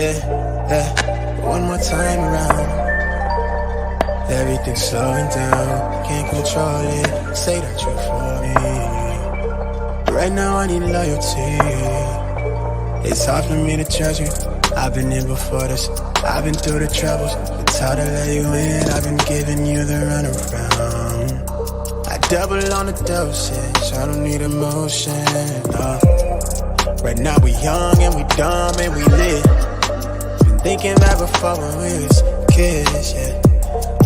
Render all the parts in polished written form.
yeah. One more time around. Everything's slowing down, can't control it. Say that you're for me. Right now I need loyalty. It's hard for me to trust you. I've been in before this, I've been through the troubles. It's hard to let you in, I've been giving you the runaround. I double on the dosage, I don't need emotion, no. Right now we young and we dumb and we lit. Been thinking back before when we was kids, yeah.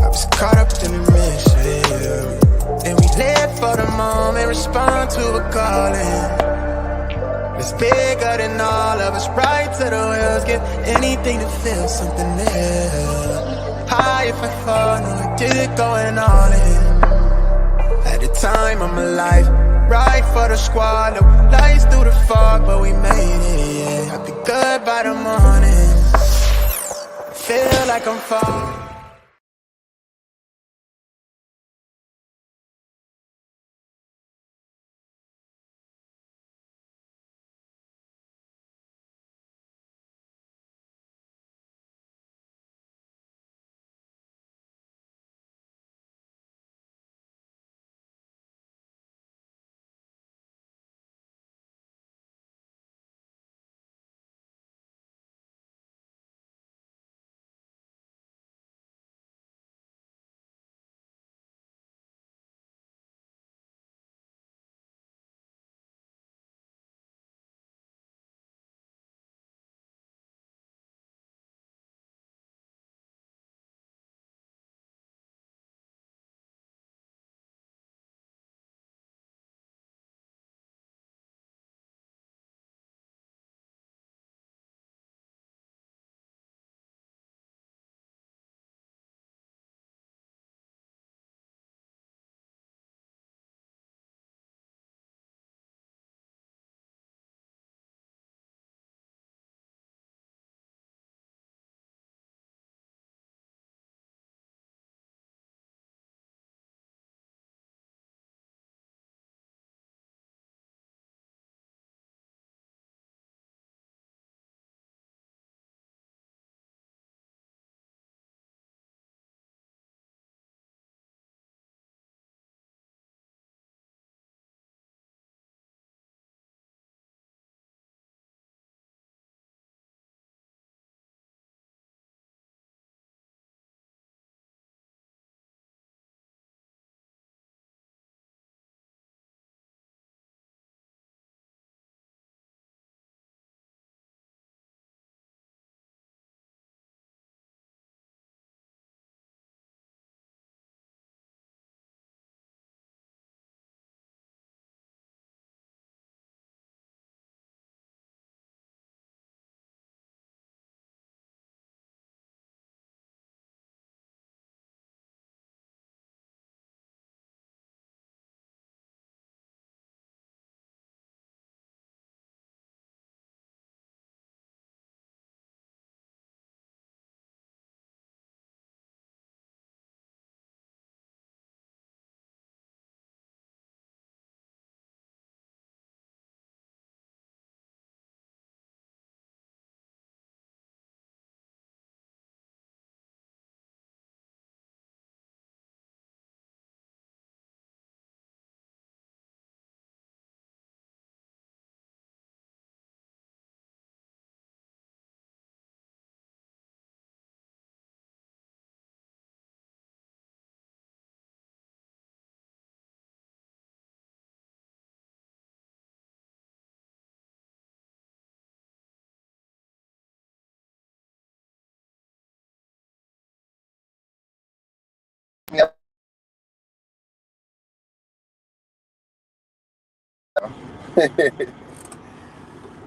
I was caught up in the mission, and we live for the moment, respond to a calling. It's bigger than all of us, right to the wheels, give anything to feel something new. High if I fall, no I did it going all in. At the time of my life, right for the squad, no lights through the fog, but we made it, yeah. I'll be good by the morning, feel like I'm falling.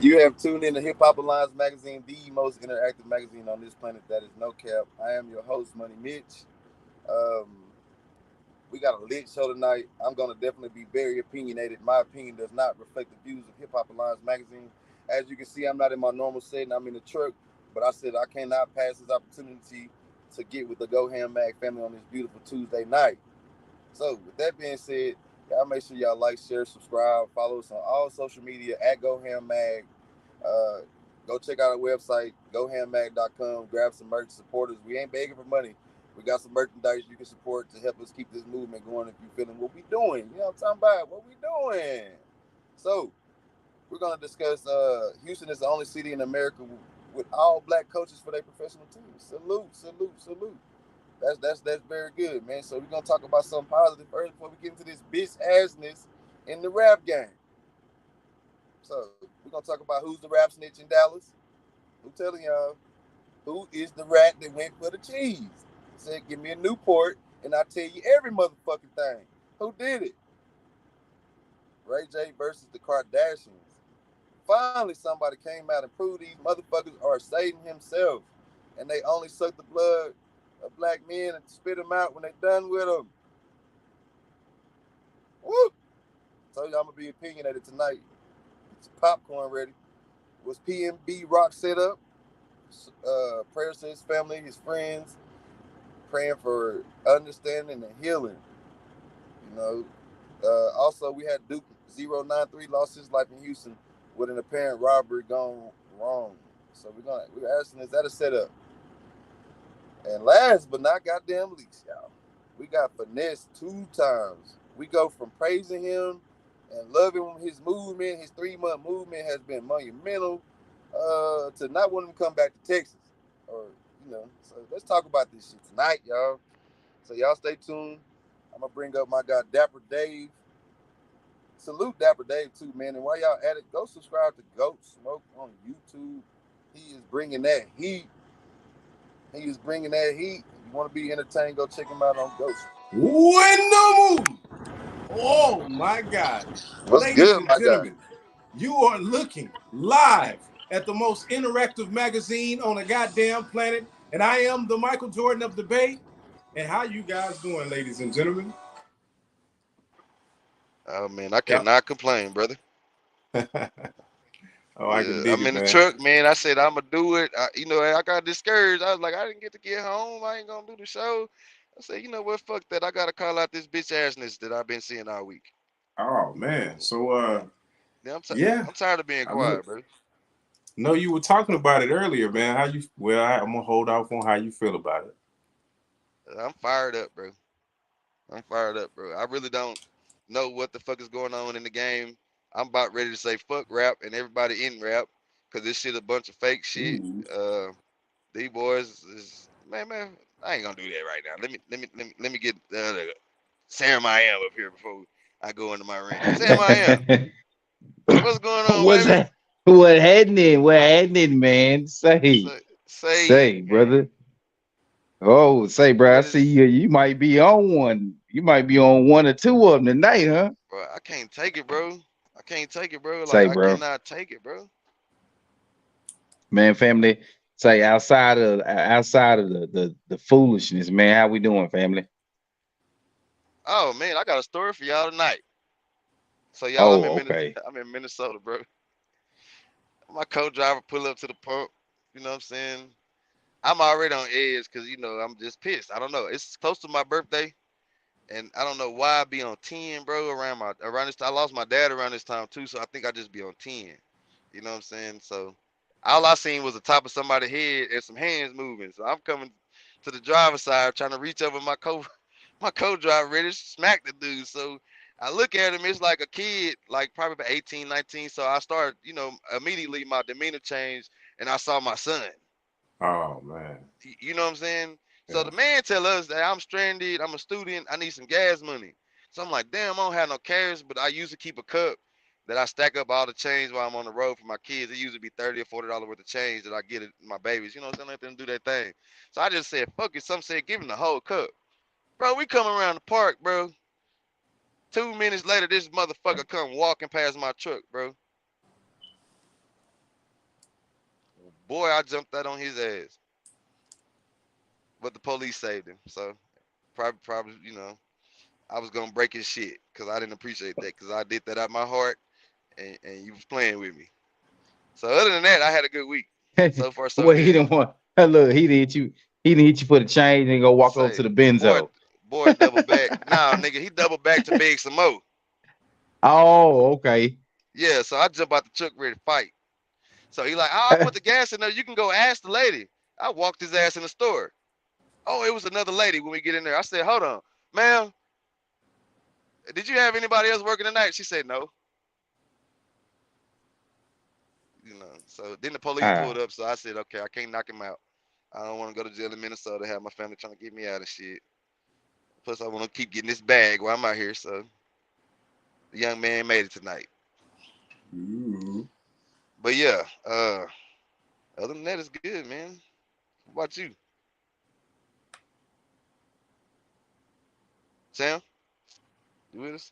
You have tuned in to Hip Hop Alliance Magazine, the most interactive magazine on this planet that is no cap. I am your host, Money Mitch. Um, we got a lit show tonight. I'm going to definitely be very opinionated. My opinion does not reflect the views of Hip Hop Alliance Magazine. As you can see, I'm not in my normal setting. I'm in the truck, but I said I cannot pass this opportunity to get with the GoHamMag family on this beautiful Tuesday night. So, with that being said, y'all make sure y'all like, share, subscribe, follow us on all social media at GoHamMag. Uh, Go check out our website, GoHamMag.com. Grab some merch, support us. We ain't begging for money. We got some merchandise you can support to help us keep this movement going if you're feeling what we doing. You know what I'm talking about? What we doing. So, we're going to discuss Houston is the only city in America with all black coaches for their professional teams. Salute, salute, salute. That's very good, man. So we're gonna talk about something positive first before we get into this bitch assness in the rap game. So we're gonna talk about who's the rap snitch in Dallas. Who telling y'all who is the rat that went for the cheese? Said, give me a Newport, and I'll tell you every motherfucking thing. Who did it? Ray J versus the Kardashians. Finally, somebody came out and proved these motherfuckers are Satan himself, and they only suck the blood of black men and spit them out when they done with them. Woo! Told you I'm gonna be opinionated tonight. Get your popcorn ready. Was PNB Rock set up? Prayers to his family, his friends, praying for understanding and healing. You know. Also, we had Duke 093 lost his life in Houston with an apparent robbery gone wrong. So we're asking, is that a setup? And last but not goddamn least, y'all, we got Finesse 2 times. We go from praising him and loving his movement. His 3-month movement has been monumental. To not wanting to come back to Texas, or So let's talk about this shit tonight, y'all. So y'all stay tuned. I'm gonna bring up my guy Dapper Dave. Salute Dapper Dave too, man. And while y'all at it, go subscribe to Goat Smoke on YouTube. He is bringing that heat. You want to be entertained? Go check him out on Ghost. When the moon. Oh my God. What's Ladies good, and my gentlemen, guy? you are looking live at the most interactive magazine on the goddamn planet. And I am the Michael Jordan of the Bay. And how you guys doing, ladies and gentlemen? Oh man, I cannot complain, brother. I can dig I'm it, in the man. truck, man. I said I'm gonna do it. I got discouraged. I was like, I didn't get home. I ain't gonna do the show. I said, you know what? Fuck that. I gotta call out this bitch assness that I've been seeing all week. Oh man. So yeah. I'm tired of being quiet, bro. No, you were talking about it earlier, man. I'm gonna hold off on how you feel about it. I'm fired up, bro. I'm fired up, bro. I really don't know what the fuck is going on in the game. I'm about ready to say fuck rap and everybody in rap because this shit a bunch of fake shit. Ooh. These boys is man. I ain't gonna do that right now. Let me get Sam I am up here before I go into my rant. Sam I am. What's going on, What's baby? that? What happening? What happening, man? Say, brother. Oh, say, bro. I What see is? you. You might be on one. You might be on one or two of them tonight, huh? Bro, I can't take it, bro. I can't take it, bro. Like Say, I bro. cannot take it, bro. Man, family. Say, outside of the foolishness, man. How we doing, family? Oh man, I got a story for y'all tonight. So y'all, Oh, okay. I'm in Minnesota, bro. My co-driver pull up to the pump. You know what I'm saying? I'm already on edge because I'm just pissed. I don't know. It's close to my birthday, and I don't know why I be on 10, bro. Around this time, I lost my dad around this time too, so I think I just be on 10. You know what I'm saying? So all I seen was the top of somebody's head and some hands moving. So I'm coming to the driver's side trying to reach over my co-driver ready to smack the dude. So I look at him, it's like a kid, like probably about 18, 19. So I start, immediately my demeanor changed and I saw my son. Oh man. You know what I'm saying? So Yeah. the man tell us that I'm stranded, I'm a student, I need some gas money. So I'm like, damn, I don't have no cash, but I usually keep a cup that I stack up all the change while I'm on the road for my kids. It usually be $30 or $40 worth of change that I get at my babies. You know what I'm saying? Let them do their thing. So I just said, fuck it. Some said, give him the whole cup. Bro, we come around the park, bro. 2 minutes later, this motherfucker come walking past my truck, bro. Boy, I jumped out on his ass. But the police saved him. So probably, I was gonna break his shit because I didn't appreciate that because I did that out my heart and you was playing with me. So other than that, I had a good week. So far, so Well, he good. didn't want. Look, he didn't hit you. He didn't hit you for the change and go walk over Say, to the boy, benzo. boy, double back. Nah, nigga, he double back to beg some more. Oh, okay. Yeah, so I jump out the truck ready to fight. So he like, oh, I put the gas in there. You can go ask the lady. I walked his ass in the store. Oh, it was another lady when we get in there. I said, hold on, ma'am, did you have anybody else working tonight? She said no. So then the police pulled up. So I said, okay, I can't knock him out. I don't want to go to jail in Minnesota, have my family trying to get me out of shit. Plus, I want to keep getting this bag while I'm out here. So the young man made it tonight. Ooh. But yeah, other than that, it's good, man. What about you, Sam? You with us?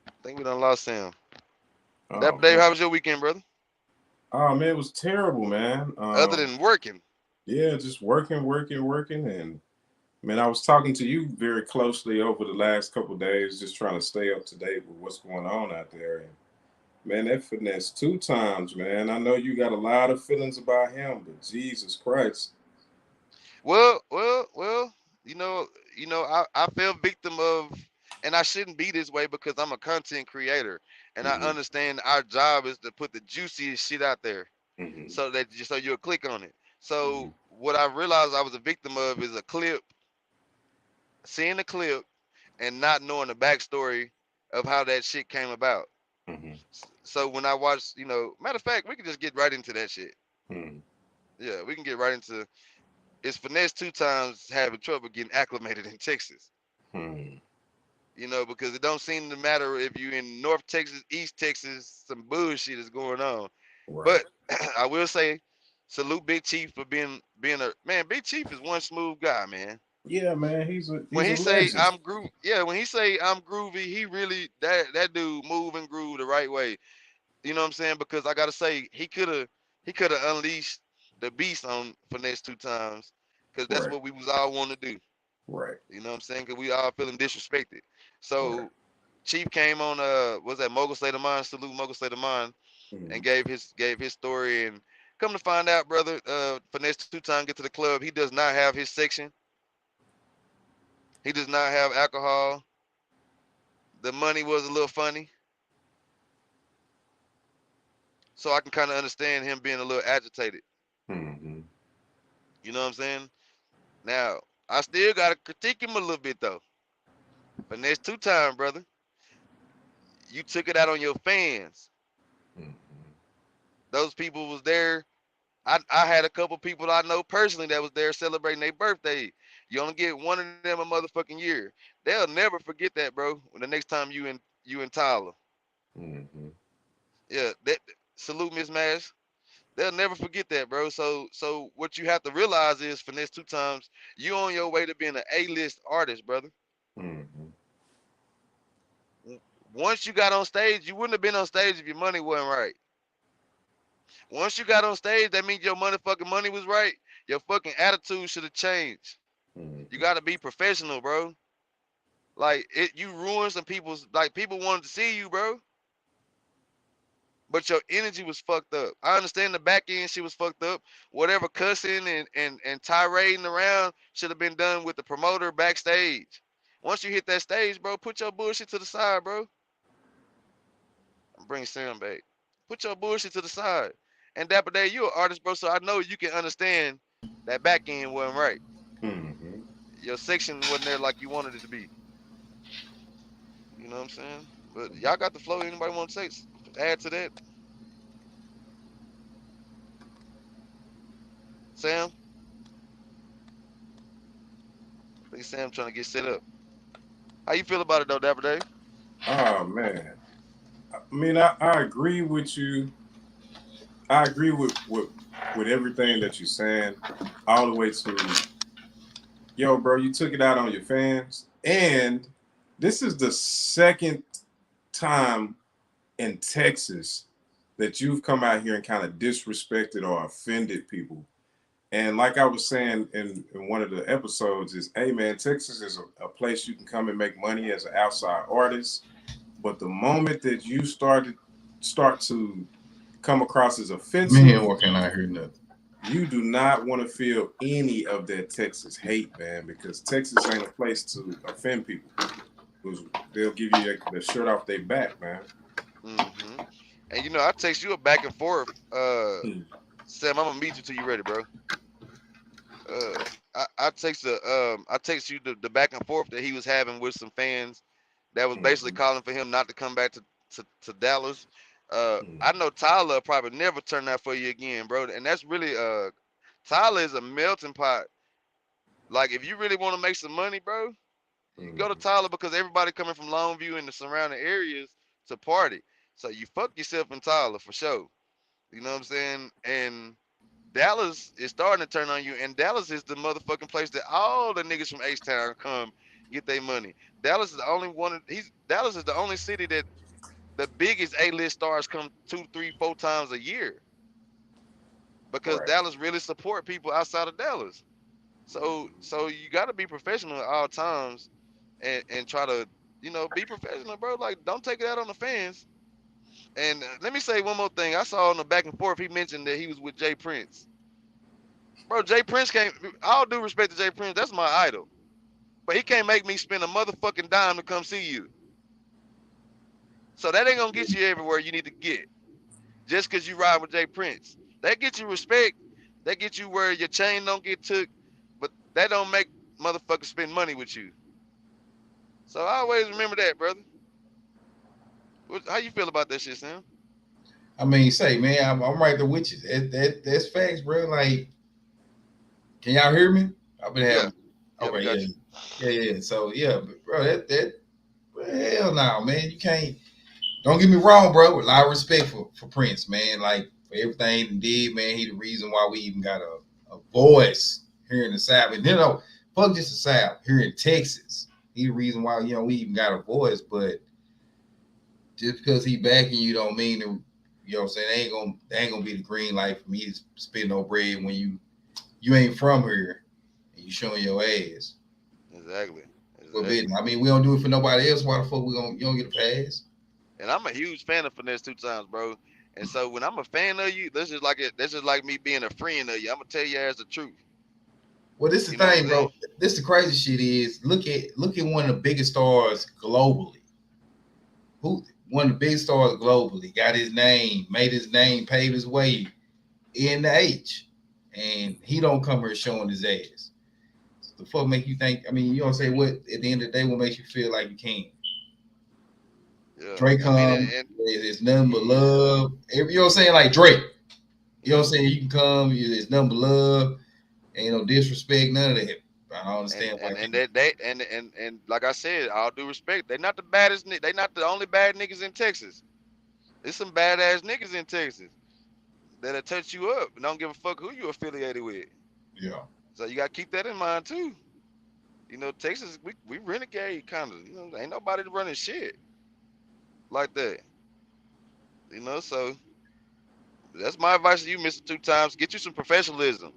I think we done lost Sam. Oh Dave, man. how was your weekend, brother? Oh man, it was terrible, man. Other than working. Yeah, just working, and man, I was talking to you very closely over the last couple of days, just trying to stay up to date with what's going on out there. And man, that Finesse 2 times, man. I know you got a lot of feelings about him, but Jesus Christ. Well. I fell victim of, and I shouldn't be this way because I'm a content creator, and I understand our job is to put the juiciest shit out there, so you'll click on it. So what I realized I was a victim of is seeing the clip, and not knowing the backstory of how that shit came about. So when I watched, matter of fact, we can just get right into that shit. Yeah, we can get right into. It's Finesse 2 times having trouble getting acclimated in Texas. Because it don't seem to matter if you in North Texas, East Texas, some bullshit is going on. Right. But I will say, salute Big Chief for being a man. Big Chief is one smooth guy, man. Yeah, man, he's a When he say legend. I'm groovy, when he say I'm groovy, he really that dude move and groove the right way. You know what I'm saying? Because I gotta say, he could have unleashed the beast on Finesse 2 times, because that's what we was all want to do. Right. You know what I'm saying? Because we all feeling disrespected. So Chief came on was that Mogul State of Mind? Salute Mogul State of Mind, and gave his story. And come to find out, brother, Finesse 2 times get to the club. He does not have his section. He does not have alcohol. The money was a little funny. So I can kind of understand him being a little agitated. You know what I'm saying? Now, I still got to critique him a little bit, though. Finesse 2 times, brother. You took it out on your fans. Those people was there. I had a couple people I know personally that was there celebrating their birthday. You only get one of them a motherfucking year. They'll never forget that, bro. When the next time you in Tyler. Yeah, salute Miss Mash. They'll never forget that, bro. So what you have to realize is Finesse 2 times, you on your way to being an A-list artist, brother. Once you got on stage, you wouldn't have been on stage if your money wasn't right. Once you got on stage, that means your motherfucking money was right. Your fucking attitude should have changed. You gotta be professional, bro. Like you ruined some people's, like, people wanted to see you, bro. But your energy was fucked up. I understand the back end shit was fucked up. Whatever cussing and tirading around should have been done with the promoter backstage. Once you hit that stage, bro, put your bullshit to the side, bro. Bring Sam back. Put your bullshit to the side. And Dapper Day, you're an artist, bro, so I know you can understand that back end wasn't right. Your section wasn't there like you wanted it to be. You know what I'm saying? But y'all got the flow. Anybody want to say, add to that? Sam? I think Sam trying to get set up. How you feel about it though, Dapper Day? Oh man. I mean, I agree with you. I agree with everything that you're saying, all the way to, yo, bro, you took it out on your fans. And this is the second time in Texas that you've come out here and kind of disrespected or offended people. And like I was saying in one of the episodes is, hey man, Texas is a place you can come and make money as an outside artist. But the moment that you start to come across as offensive, man, what can I hear nothing? You do not want to feel any of that Texas hate, man, because Texas ain't a place to offend people. They'll give you the shirt off their back, man. And you know, I text you a back and forth. Hmm. Sam, I'm gonna meet you till you ready, bro. Uh, I text you the back and forth that he was having with some fans that was basically Mhm. calling for him not to come back to Dallas. Mhm. I know Tyler probably never turn that for you again, bro. And that's really Tyler is a melting pot. Like if you really want to make some money, bro, you go to Mhm. Tyler because everybody coming from Longview and the surrounding areas to party. So you fuck yourself in Tyler for sure. You know what I'm saying? And Dallas is starting to turn on you, and Dallas is the motherfucking place that all the niggas from H Town come get their money. Dallas is the only one. Dallas is the only city that the biggest A-list stars come 2, 3, 4 times a year because Right. Dallas really support people outside of Dallas. So you got to be professional at all times and try to be professional, bro. Like don't take it out on the fans. And let me say one more thing. I saw on the back and forth he mentioned that he was with Jay Prince. Bro, Jay Prince can't. All due respect to Jay Prince, that's my idol. But he can't make me spend a motherfucking dime to come see you. So that ain't gonna get you everywhere you need to get. Just cause you ride with Jay Prince. That gets you respect. That gets you where your chain don't get took. But that don't make motherfuckers spend money with you. So I always remember that, brother. How you feel about that shit, Sam? I mean, say, man, I'm right there with you. That's facts, bro. Like, can y'all hear me? I've been Yeah. having. Yeah, we Okay, yeah, got you. yeah. So yeah, but bro, hell no, man. You can't. Don't get me wrong, bro. A lot of respect for Prince, man. Like for everything he did, man. He the reason why we even got a voice here in the South. And fuck just the South here in Texas. He the reason why we even got a voice. But just because he backing you don't mean that, what I'm saying, they ain't gonna be the green light for me to spend no bread when you ain't from here and you showing your ass. Exactly. But Exactly. I mean, we don't do it for nobody else. Why the fuck we gonna you don't get a pass? And I'm a huge fan of Finesse 2 times, bro. And so when I'm a fan of you, this is like it. This is like me being a friend of you. I'm gonna tell you as the truth. Well, this the You know what I'm thing, saying? bro. This the crazy shit is look at one of the biggest stars globally. Who One of the biggest stars globally got his name, made his name, paved his way in the H, and he don't come here showing his ass. The fuck make you think? I mean, you don't say what at the end of the day, what makes you feel like you can? Yeah. Drake I mean, come, and it's nothing but yeah, love. You know what I'm saying? Like Drake, you know what I'm yeah. saying? You can come, it's nothing but love, ain't no disrespect, none of that. I don't And understand why and and people. they and like I said, all due respect, they not the baddest. They not the only bad niggas in Texas. There's some badass niggas in Texas that'll touch you up and don't give a fuck who you affiliated with. Yeah, So you gotta keep that in mind too. You know, Texas, we renegade kind of. You know, ain't nobody running shit like that. You know, so that's my advice to you, Mister 2 times. Get you some professionalism.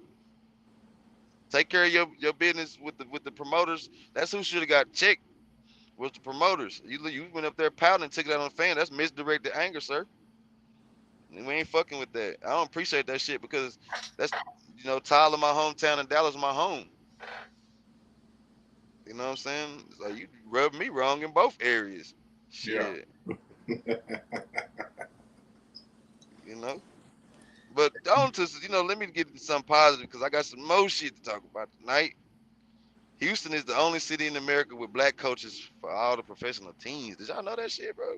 Take care of your business with the promoters. That's who should have got checked was the promoters. You went up there pouting and took it out on the fan. That's misdirected anger, sir. And we ain't fucking with that. I don't appreciate that shit because that's Tyler, my hometown, and Dallas, my home. You know what I'm saying? So you rubbed me wrong in both areas. yeah. Shit, you know. But on to let me get into something positive because I got some more shit to talk about tonight. Houston is the only city in America with black coaches for all the professional teams. Did y'all know that shit, bro?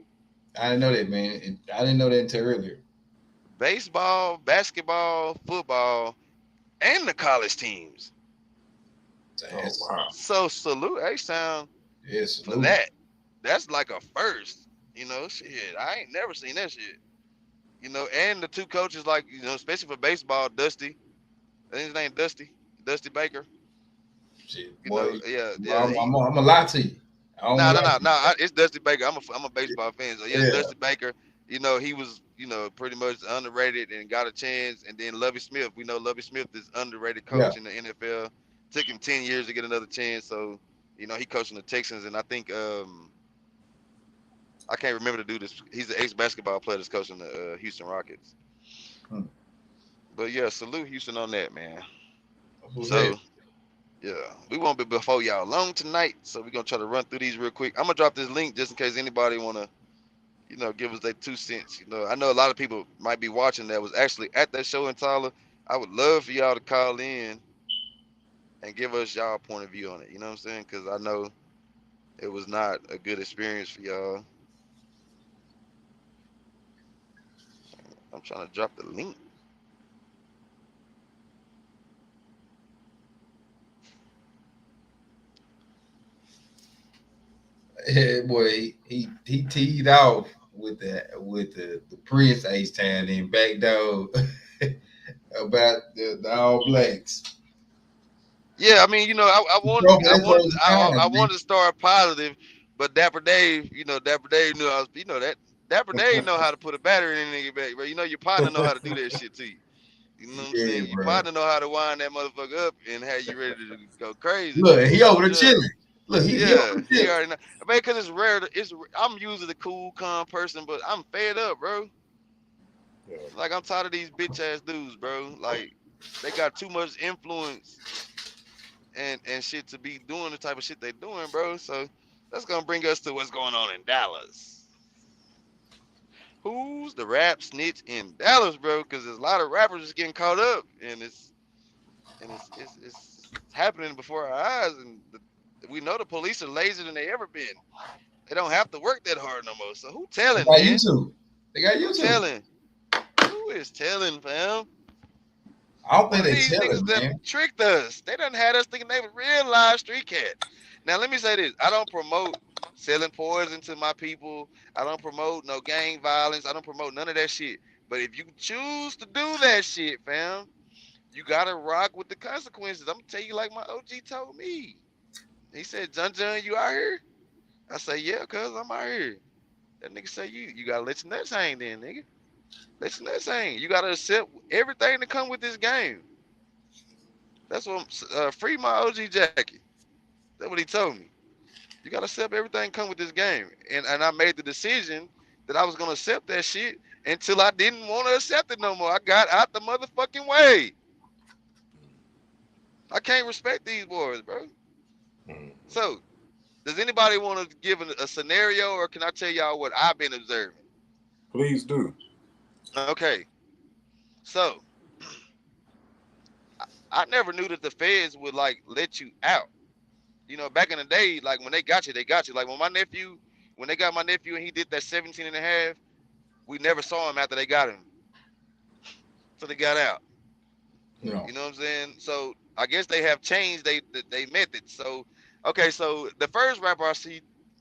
I didn't know that, man. I didn't know that until earlier. Baseball, basketball, football, and the college teams. So Oh wow. So salute H-Town yeah, for salute. that. That's like a first. Shit. I ain't never seen that shit. And the two coaches, like, especially for baseball, Dusty. I think his name Dusty Baker. Shit, boy. Yeah, I'm, yeah. I'm, I'm gonna lie to you. I don't No, gonna no, lie no, to no. It's Dusty Baker. I'm a baseball fan, so yeah, you. Dusty Baker. He was pretty much underrated and got a chance. And then Lovie Smith. We know Lovie Smith is underrated Yeah, coach in the NFL. Took him 10 years to get another chance. So he coaching the Texans, and I think I can't remember the dude. He's the ex basketball player that's coaching the Houston Rockets. yeah. But yeah, salute Houston on that, man. That's what's that? So yeah, we won't be before y'all long tonight. So we're gonna try to run through these real quick. I'm gonna drop this link just in case anybody wanna give us their 2 cents. I know a lot of people might be watching that was actually at that show in Tyler. I would love for y'all to call in and give us y'all point of view on it. You know what I'm saying? Because I know it was not a good experience for y'all. I'm trying to drop the link. Yeah, boy, he teed off with the Prince H-Town and back door about the All Blacks. Yeah, I mean, I wanted, Bro, I that's wanted, those I times, man. wanted to start positive, but Dapper Dave, Dapper Dave knew I was, that Dapper Dave know how to put a battery in a nigga back, bro. Your partner know how to do that shit to you. You know what I'm Yeah, saying? Your bro. partner know how to wind that motherfucker up and have you ready to go crazy, Look, man. he over there Yeah, chilling. Look, he over yeah, there he chilling. already know. Man, because it's rare. I'm usually the cool, calm person, but I'm fed up, bro. Yeah. Like I'm tired of these bitch ass dudes, bro. Like they got too much influence and shit to be doing the type of shit they doing, bro. So that's gonna bring us to what's going on in Dallas. Who's the rap snitch in Dallas, bro? Because there's a lot of rappers just getting caught up, and it's happening before our eyes, and we know the police are lazier than they ever been. They don't have to work that hard no more. So who They telling, got man? YouTube. They got Who YouTube. telling? Who is telling, fam? I don't One think of they these niggas telling, that man. tricked us. They done had us thinking they was real live street cat. Now let me say this: I don't promote selling poison to my people. I don't promote no gang violence. I don't promote none of that shit. But if you choose to do that shit, fam, you gotta rock with the consequences. I'm gonna tell you like my OG told me. He said, "John, you out here?" I say, "Yeah, cuz I'm out here." That nigga say, "You gotta let your nuts hang, then, nigga. Let your nuts hang. You gotta accept everything that come with this game." That's what free my OG Jackie. That's what he told me. You gotta accept everything come with this game. And I made the decision that I was gonna accept that shit until I didn't want to accept it no more. I got out the motherfucking way. I can't respect these boys, bro. Mhm. So, does anybody want to give a scenario, or can I tell y'all what I've been observing? Please do. Okay, so I never knew that the feds would like let you out. Back in the day, like when they got you, they got you. Like when they got my nephew and he did that 17 and a half, we never saw him after they got him. So they got out. You know. You know what I'm saying? So I guess they have changed they methods. So okay, so the first rapper I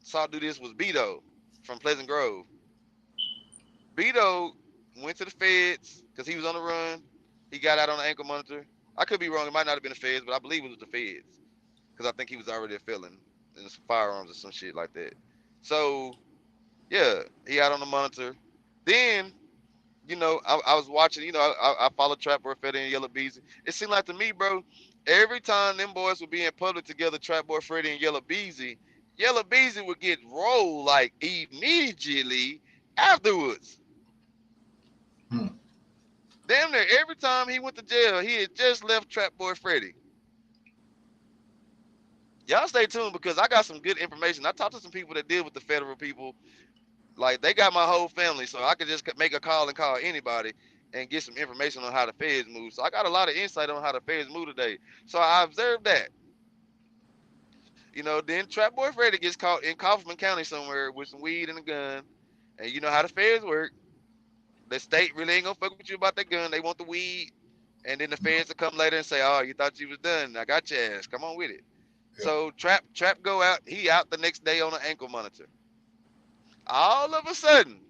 saw do this was Beto from Pleasant Grove. Beto went to the feds because he was on the run. He got out on the ankle monitor. I could be wrong. It might not have been the feds, but I believe it was the feds because I think he was already a felon in some firearms or some shit like that. So yeah, he out on the monitor. Then I was watching. I follow Trap Boy Freddy and Yellow Beezy. It seemed like to me, bro, every time them boys would be in public together, Trap Boy Freddy and Yellow Beezy would get rolled like immediately afterwards. Hmm. Damn near every time he went to jail, he had just left Trap Boy Freddy. Y'all stay tuned because I got some good information. I talked to some people that deal with the federal people. Like they got my whole family, so I could just make a call and call anybody and get some information on how the feds move. So I got a lot of insight on how the feds move today. So I observed that. Then Trap Boy Freddy gets caught in Kaufman County somewhere with some weed and a gun. And you know how the feds work. The state really ain't gonna fuck with you about that gun. They want the weed. And then the feds will come later and say, "Oh, you thought you was done. I got your ass. Come on with it." Yeah. So Trap go out. He out the next day on an ankle monitor. All of a sudden,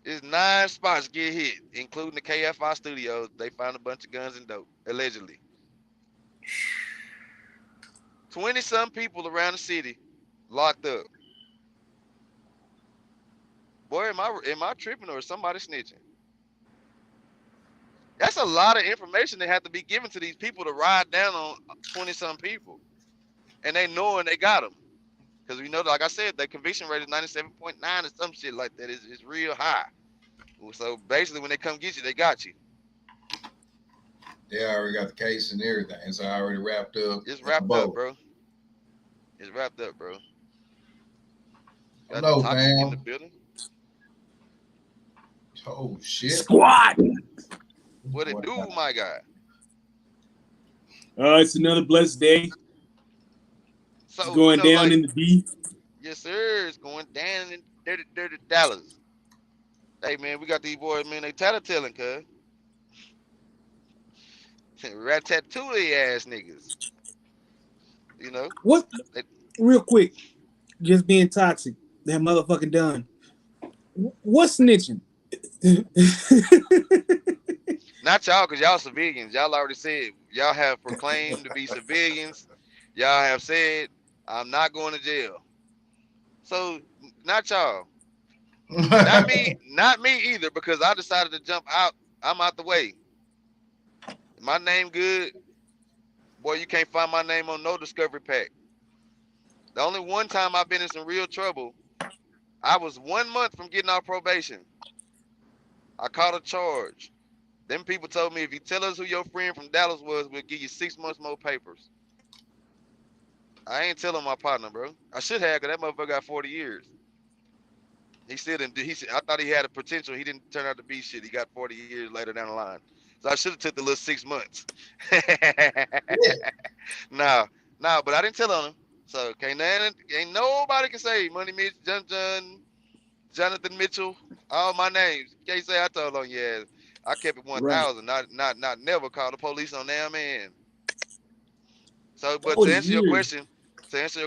it's 9 spots get hit, including the KFI studios. They found a bunch of guns and dope, allegedly. 20-some people around the city locked up. Boy, am I tripping or is somebody snitching? That's a lot of information that have to be given to these people to ride down on 20-some people. And they knowing they got them. Because we know, like I said, the conviction rate is 97.9 or some shit like that. It's real high. So basically, when they come get you, they got you. They already got the case and everything. It's already wrapped up It's in a wrapped up, bow. bro. It's wrapped up, bro. I Got the know, toxic in the fam. building. Oh shit! Squat. What it do, my guy? It's another blessed day. So It's going down in the D. Yes, sir. It's going down in dirty Dallas. Hey man, we got these boys, man. They tattletailing, cuz. Rat-tat-too ass niggas. You know? What? Real quick, just being toxic. That motherfucking done. What's snitching? Not y'all, because y'all civilians. Y'all already said y'all have proclaimed to be civilians. Y'all have said, I'm not going to jail. So, not y'all. Not me either, because I decided to jump out. I'm out the way. My name good. Boy, you can't find my name on no discovery pack. The only one time I've been in some real trouble, I was 1 month from getting off probation. I caught a charge. Them people told me if you tell us who your friend from Dallas was, we'll give you 6 months more papers. I ain't telling my partner, bro. I should have, because that motherfucker got 40 years. He said, I thought he had a potential. He didn't turn out to be shit. He got 40 years later down the line. So I should have took the little 6 months. Nah, but I didn't tell on him. So ain't nobody can say Money Mitch, Jonathan Mitchell, all my names. Can't say I told on your ass. I kept it 1,000. Right. Not never call the police on that man. So, but 40 to answer your years.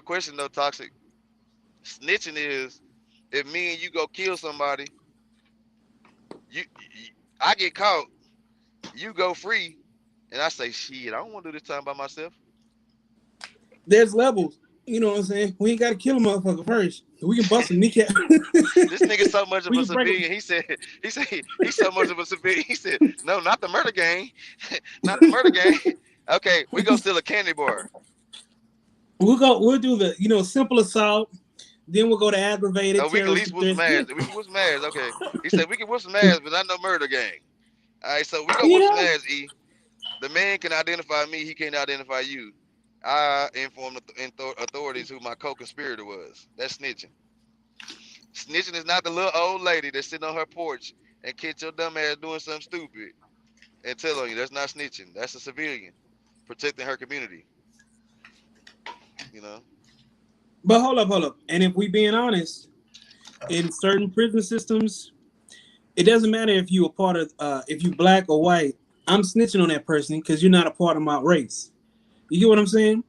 question though, Toxic, snitching is if me and you go kill somebody, I get caught, you go free, and I say, shit, I don't want to do this time by myself. There's levels. You know what I'm saying? We ain't got to kill a motherfucker first. We can bust a kneecap. This nigga so much of a civilian. He said he's so much of a civilian. He said, no, not the murder gang. Not the murder gang. Okay, we go steal a candy bar. We'll do the simple assault. Then we'll go to aggravated. Oh, we can at least whoop some ass. We can whoop some ass. Okay. He said we can whoop some ass, but not no murder gang. All right, so we go whoop some ass, E. The man can identify me, he can't identify you. I informed the authorities who my co-conspirator was. That's snitching. Snitching is not the little old lady that's sitting on her porch and catch your dumb ass doing something stupid and tell on you. That's not snitching. That's a civilian protecting her community. You know? But hold up. And if we being honest, in certain prison systems, it doesn't matter if you a part of if you black or white. I'm snitching on that person because you're not a part of my race. You get what I'm saying?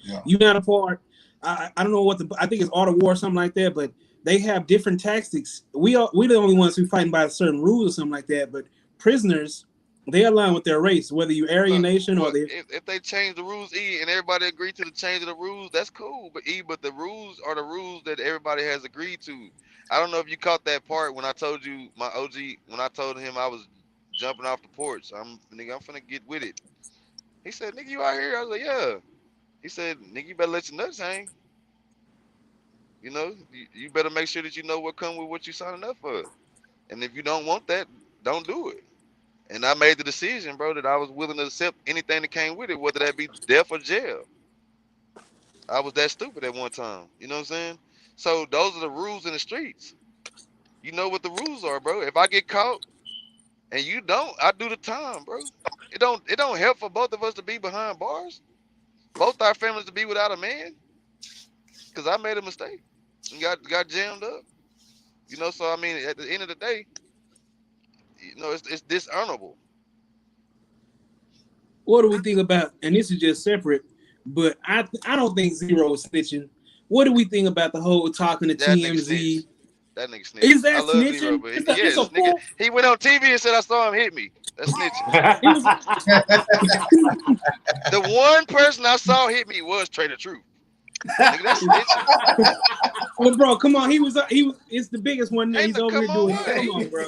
Yeah. You're not a part. I don't know I think it's Art of War or something like that, but they have different tactics. We're the only ones who fighting by certain rules or something like that. But prisoners, they align with their race, whether you Aryan Nation or they. If they change the rules, E, and everybody agreed to the change of the rules, that's cool. But E, the rules are the rules that everybody has agreed to. I don't know if you caught that part when I told you my OG when I told him I was jumping off the porch. I'm finna get with it. He said, "Nigga, you out here?" I was like, "Yeah." He said, "Nigga, you better let your nuts hang. You know, you better make sure that you know what come with what you signing up for. And if you don't want that, don't do it." And I made the decision, bro, that I was willing to accept anything that came with it, whether that be death or jail. I was that stupid at one time. You know what I'm saying? So those are the rules in the streets. You know what the rules are, bro. If I get caught and you don't, I do the time, bro. It don't help for both of us to be behind bars. Both our families to be without a man. Cause I made a mistake and got jammed up. You know, so I mean, at the end of the day, you know, it's dishonorable. What do we think about? And this is just separate, but I don't think Zero is snitching. What do we think about the whole talking to That TMZ? That nigga snitched. Is that I love snitching? Zero, but It's a nigga, he went on TV and said I saw him hit me. That's snitching. The one person I saw hit me was Trader Truth. Nigga, that's snitching. Well, bro, come on. He was. It's the biggest one. He's over here doing. On, come on, bro.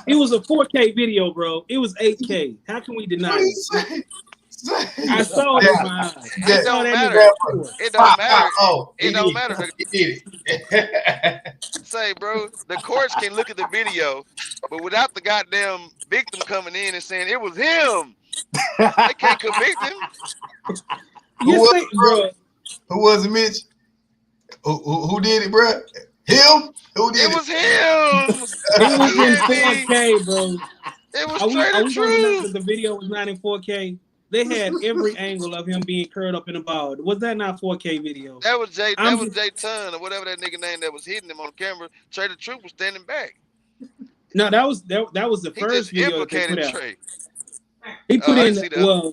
It was a 4K video, bro. It was 8K. How can we deny it? I saw it in my eyes. It don't matter. It don't matter. It don't matter. Say, bro, the courts can look at the video, but without the goddamn victim coming in and saying it was him, they can't convict him. Who was it, Mitch? Who did it, bro? Him? Who did It was him. It was in PNB. 4K, bro. It was Are we straight are the we gonna deny that truth. the video was not in 4K? They had every angle of him being curled up in a ball. Was that not 4K video? That was Jay. That I'm was just Jay Ton or whatever that nigga name that was hitting him on camera. Trey the Truth was standing back. no, that was the He first just video that they put implicated out. Trey. He Oh, put I in didn't see the other.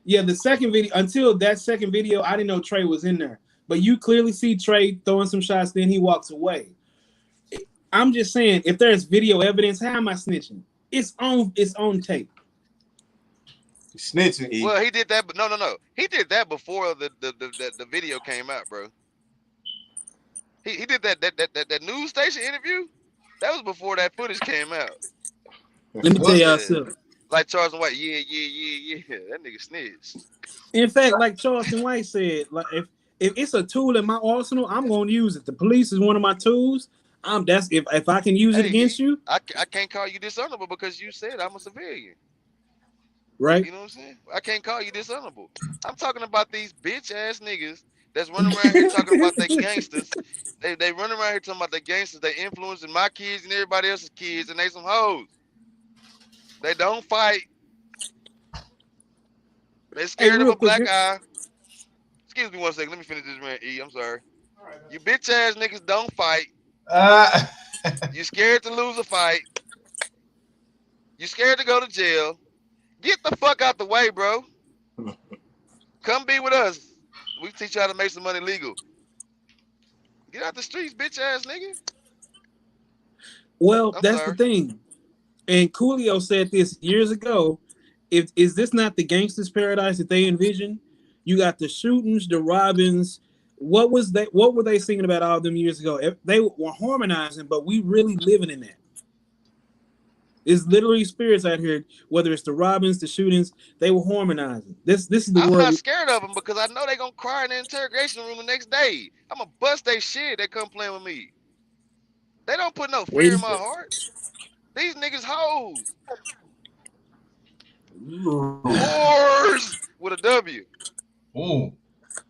yeah, the second video. Until that second video, I didn't know Trey was in there. But you clearly see Trey throwing some shots. Then he walks away. I'm just saying, if there's video evidence, how am I snitching? It's on tape. Snitching. E. Well, he did that, but no. He did that before the video came out, bro. He did that news station interview. That was before that footage came out. Let me tell y'all Yeah. something. Like Charles White, yeah. That nigga snitched. In fact, like Charleston White said, like if it's a tool in my arsenal, I'm gonna use it. The police is one of my tools. That's if I can use it against you. I can't call you dishonorable because you said I'm a civilian. Right? You know what I'm saying? I can't call you dishonorable. I'm talking about these bitch ass niggas that's running around here talking about they gangsters. They running around here talking about they gangsters. They influencing my kids and everybody else's kids, and they some hoes. They don't fight. They scared of a black eye. Excuse me one second. Let me finish this rant, E. I'm sorry. You bitch ass niggas don't fight. You scared to lose a fight. You scared to go to jail. Get the fuck out the way, bro. Come be with us. We teach you how to make some money legal. Get out the streets, bitch ass nigga. Well, that's the thing. And Coolio said this years ago. Is this not the gangster's paradise that they envision? You got the shootings, the robbings. What were they singing about all them years ago? They were harmonizing, but we really living in that. It's literally spirits out here. Whether it's the robbings, the shootings, they were harmonizing. This is the I'm world. not scared of them because I know they gonna cry in the interrogation room the next day. I'm gonna bust they shit. They come playing with me. They don't put no fear in my heart. These niggas hoes. Whores with a W. Ooh.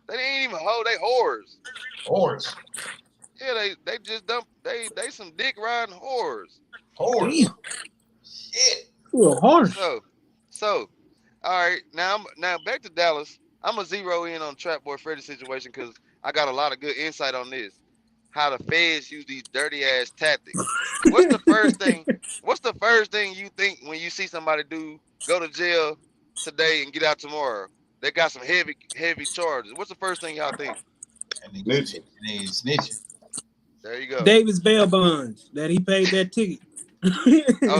They ain't even hoe. They whores. Whores. Yeah, they just dump. They some dick riding whores. Whores. Damn. Shit. So, all right. Now back to Dallas. I'm gonna zero in on Trap Boy Freddy's situation because I got a lot of good insight on this. How the feds use these dirty ass tactics. What's the first thing you think when you see somebody go to jail today and get out tomorrow? They got some heavy charges. What's the first thing y'all think? Snitching. There you go. Davis bail bonds that he paid that ticket.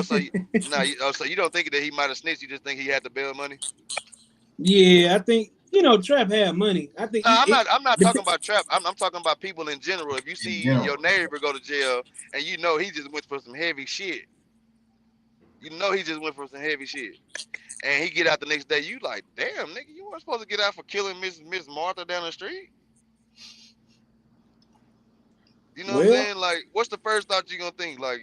So you don't think that he might have snitched? You just think he had the bail money? Yeah, I think Trap had money. I think. No, I'm not talking about Trap. I'm talking about people in general. If you see your neighbor go to jail and you know he just went for some heavy shit, and he get out the next day, you like, damn, nigga, you weren't supposed to get out for killing Miss Martha down the street. You know what I'm saying? Like, what's the first thought you gonna think? Like,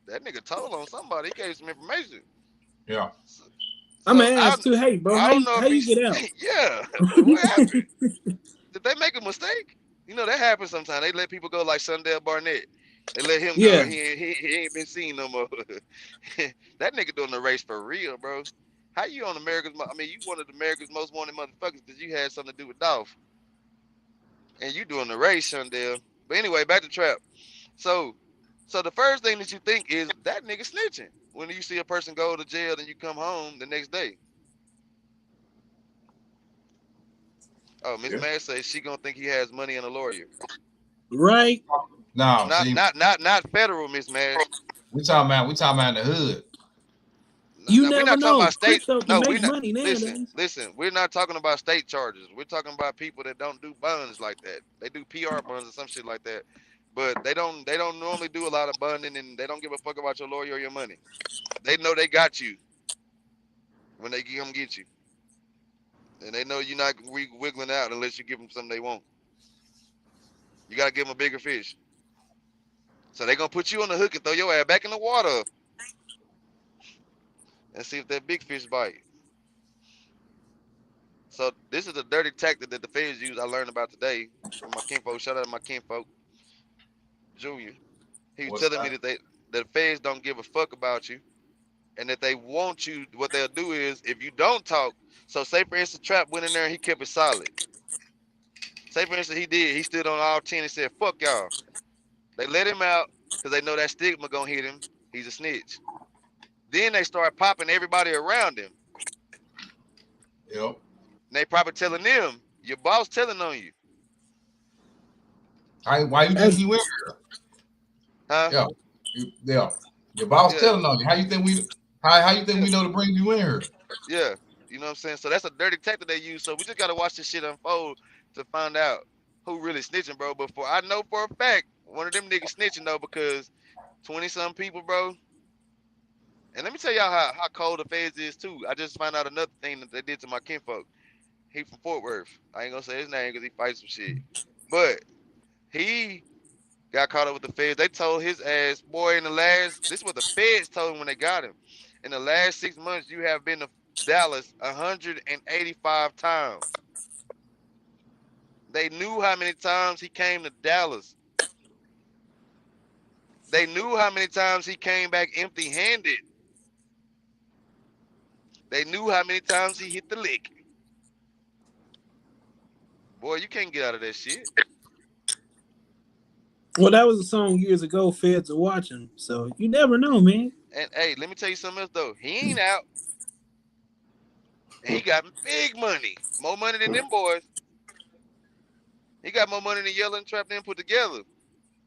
that nigga told on somebody. He gave some information. Yeah. So I'm gonna ask too. Hey, bro, how you get out? Yeah. What happened? Did they make a mistake? You know that happens sometimes. They let people go like Sundell Barnett. They let him go. He ain't been seen no more. That nigga doing the race for real, bro. How you on America's? I mean, you one of America's most wanted motherfuckers because you had something to do with Dolph, and you doing the race, Sundell. But anyway, back to Trap. So the first thing that you think is that nigga snitching when you see a person go to jail and you come home the next day. Oh, Miss Mad says she gonna think he has money and a lawyer. Right? No, not federal, Miss Mad. We talking about the hood. We're not talking about state. No, we're not. Money listen. We're not talking about state charges. We're talking about people that don't do bonds like that. They do PR bonds or some shit like that. But they don't normally do a lot of bonding, and they don't give a fuck about your lawyer or your money. They know they got you when they come get you, and they know you're not wiggling out unless you give them something they want. You gotta give them a bigger fish. So they gonna put you on the hook and throw your ass back in the water and see if that big fish bite. So this is a dirty tactic that the feds use. I learned about today from my kinfolk. Shout out to my kinfolk. Jr. He was What's telling me that? that the feds don't give a fuck about you, and that they want you. What they'll do is, if you don't talk. So say for instance, Trap went in there and he kept it solid. Say for instance, he did. He stood on all 10 and said, "Fuck y'all." They let him out because they know that stigma gonna hit him. He's a snitch. Then they start popping everybody around him. Yep. And they probably telling them, your boss telling on you. Why you think As he went? Huh? Yeah. Yeah. Your boss Yeah. telling on you. How you think we? How you think Yeah. we know to bring you in here? Yeah. You know what I'm saying? So that's a dirty tactic they use. So we just gotta watch this shit unfold to find out who really snitching, bro. But I know for a fact one of them niggas snitching though, because 20-some people, bro. And let me tell y'all how cold the feds is too. I just found out another thing that they did to my kinfolk. He from Fort Worth. I ain't gonna say his name because he fights some shit. But he got caught up with the feds. They told his ass, boy, this is what the feds told him when they got him. In the last 6 months, you have been to Dallas 185 times. They knew how many times he came to Dallas. They knew how many times he came back empty-handed. They knew how many times he hit the lick. Boy, you can't get out of that shit. well, that was a song years ago. Feds are watching, so you never know, man. And hey, let me tell you something else though. He ain't out. And he got big money. More money than them boys. He got more money than Yella and Trap them put together.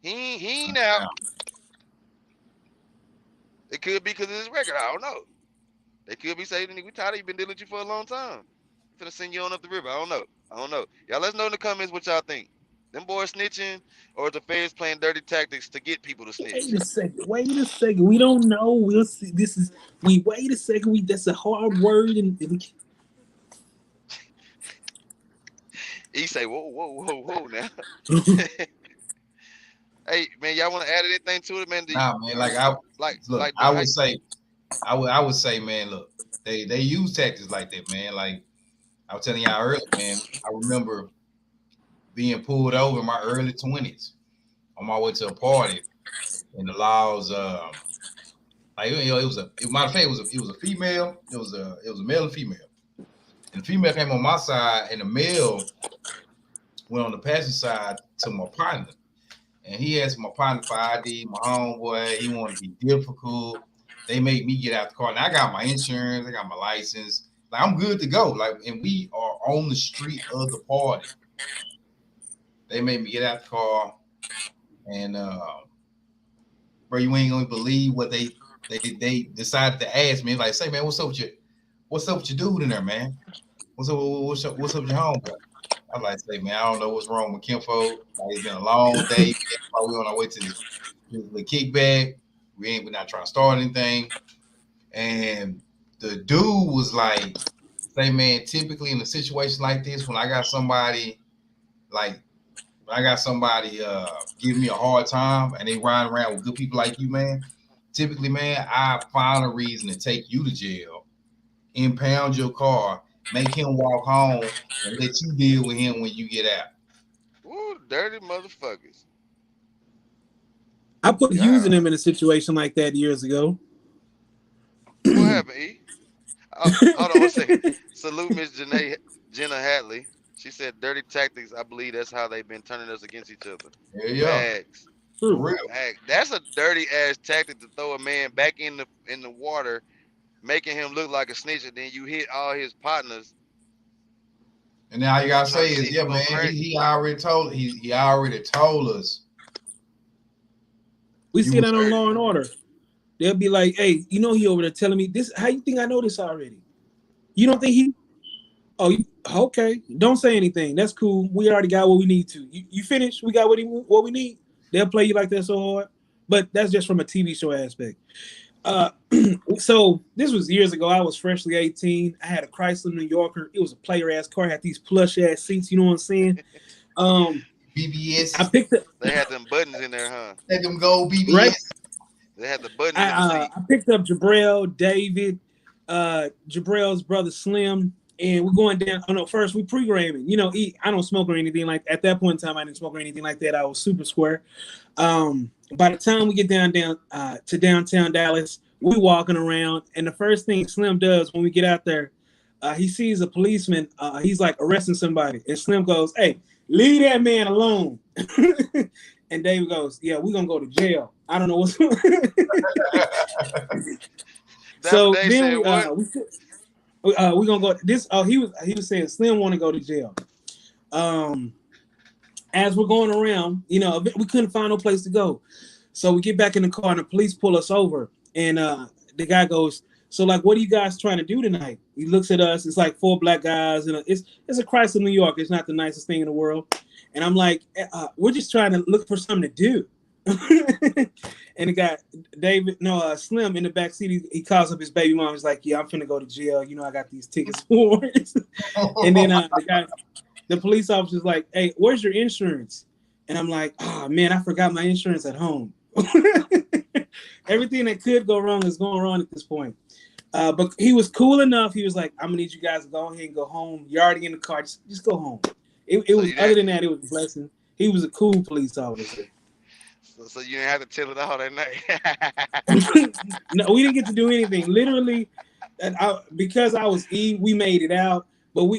He ain't out. It could be because of his record. I don't know. They could be saying, we tired of you, been dealing with you for a long time. Finna send you on up the river. I don't know. Y'all let us know in the comments what y'all think. Them boys snitching, or is the feds playing dirty tactics to get people to snitch? Wait a second. Wait a second. We don't know. We'll see. Wait a second. That's a hard word, and He say, whoa now. Hey man, y'all want to add anything to it, man? Nah, man. Like I look, I would say, man, look, they use tactics like that, man. Like I was telling y'all earlier, man. I remember being pulled over in my early 20s on my way to a party, and the laws, like it was a matter of fact, it was a female, it was a male and female, and the female came on my side, and the male went on the passenger side to my partner. And he asked my partner for ID, my homeboy. He wanted to be difficult. They made me get out the car. And I got my insurance. I got my license. Like, I'm good to go. Like, and we are on the street of the party. They made me get out the car. And, bro, you ain't going to believe what they decided to ask me. Like, say, man, what's up with your dude in there, man? What's up with your homeboy? I like to say, man, I don't know what's wrong with Kimfo. Like, it's been a long day. We're on our way to the kickback. We're not trying to start anything. And the dude was like, say, man, typically in a situation like this, when I got somebody giving me a hard time and they ride around with good people like you, man, typically, man, I find a reason to take you to jail, impound your car, make him walk home, and let you deal with him when you get out. Ooh, dirty motherfuckers. I put using him in a situation like that years ago. What happened, E? Hold on one second. Salute Miss Jenna Hatley. She said, "Dirty tactics. I believe that's how they've been turning us against each other." Yeah, Facts. for real. Facts. That's a dirty ass tactic to throw a man back in the water, making him look like a snitch, and then you hit all his partners. And now you gotta Trying say to is, see yeah, who go man, crazy. he already told us. We You see that on dirty. Law and Order. They'll be like, "Hey, he over there telling me this. How you think I know this already? You don't think he? Oh, okay. Don't say anything. That's cool. We already got what we need to. You finished? We got what we need. They'll play you like that so hard. But that's just from a TV show aspect. So this was years ago. I was freshly 18. I had a Chrysler New Yorker. It was a player ass car. Had these plush ass seats. You know what I'm saying? BBS. I picked up. They had them buttons in there, huh? Let them go, BBS. Right. They had the buttons in the seat. I picked up Jabril, David, Jabril's brother Slim, and we're going down. Oh no, first we pre-gramming. You know, I don't smoke or anything like. At that point in time, I didn't smoke or anything like that. I was super square. By the time we get down to downtown Dallas, we walking around, and the first thing Slim does when we get out there, he sees a policeman. He's like arresting somebody, and Slim goes, "Hey, leave that man alone." And David goes, "Yeah, we're gonna go to jail. I don't know what's." So They then said what? we gonna go this. Oh, he was saying Slim want to go to jail. As we're going around, you know, we couldn't find no place to go, so we get back in the car and the police pull us over. And the guy goes, "So like, what are you guys trying to do tonight?" He looks at us. It's like 4 black guys, and it's a Chrysler, New York. It's not the nicest thing in the world. And I'm like, we're just trying to look for something to do. And the guy, Slim in the back seat, he calls up his baby mom. He's like, "Yeah, I'm finna go to jail. You know, I got these tickets for it." And then the police officer's like, "Hey, where's your insurance?" And I'm like, "Oh man, I forgot my insurance at home." Everything that could go wrong is going wrong at this point. But he was cool enough. He was like, "I'm gonna need you guys to go ahead and go home. You're already in the car. Just go home." It was other than that, it was a blessing. He was a cool police officer. So you didn't have to tell it all that night. No, we didn't get to do anything. Literally, because I was we made it out. But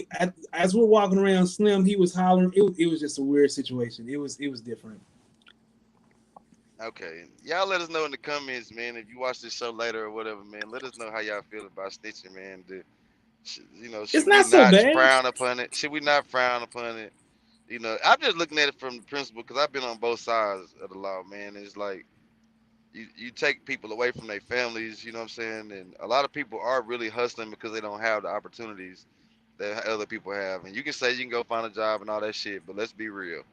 as we're walking around, Slim, he was hollering. It was just a weird situation. It was different. Okay, y'all let us know in the comments, man. If you watch this show later or whatever, man, let us know how y'all feel about snitching, man. Should It's we not so not bad. frown upon it? Should we not frown upon it? You know, I'm just looking at it from the principle because I've been on both sides of the law, man. It's like you take people away from their families, you know what I'm saying? And a lot of people are really hustling because they don't have the opportunities that other people have. And you can say you can go find a job and all that shit, but let's be real.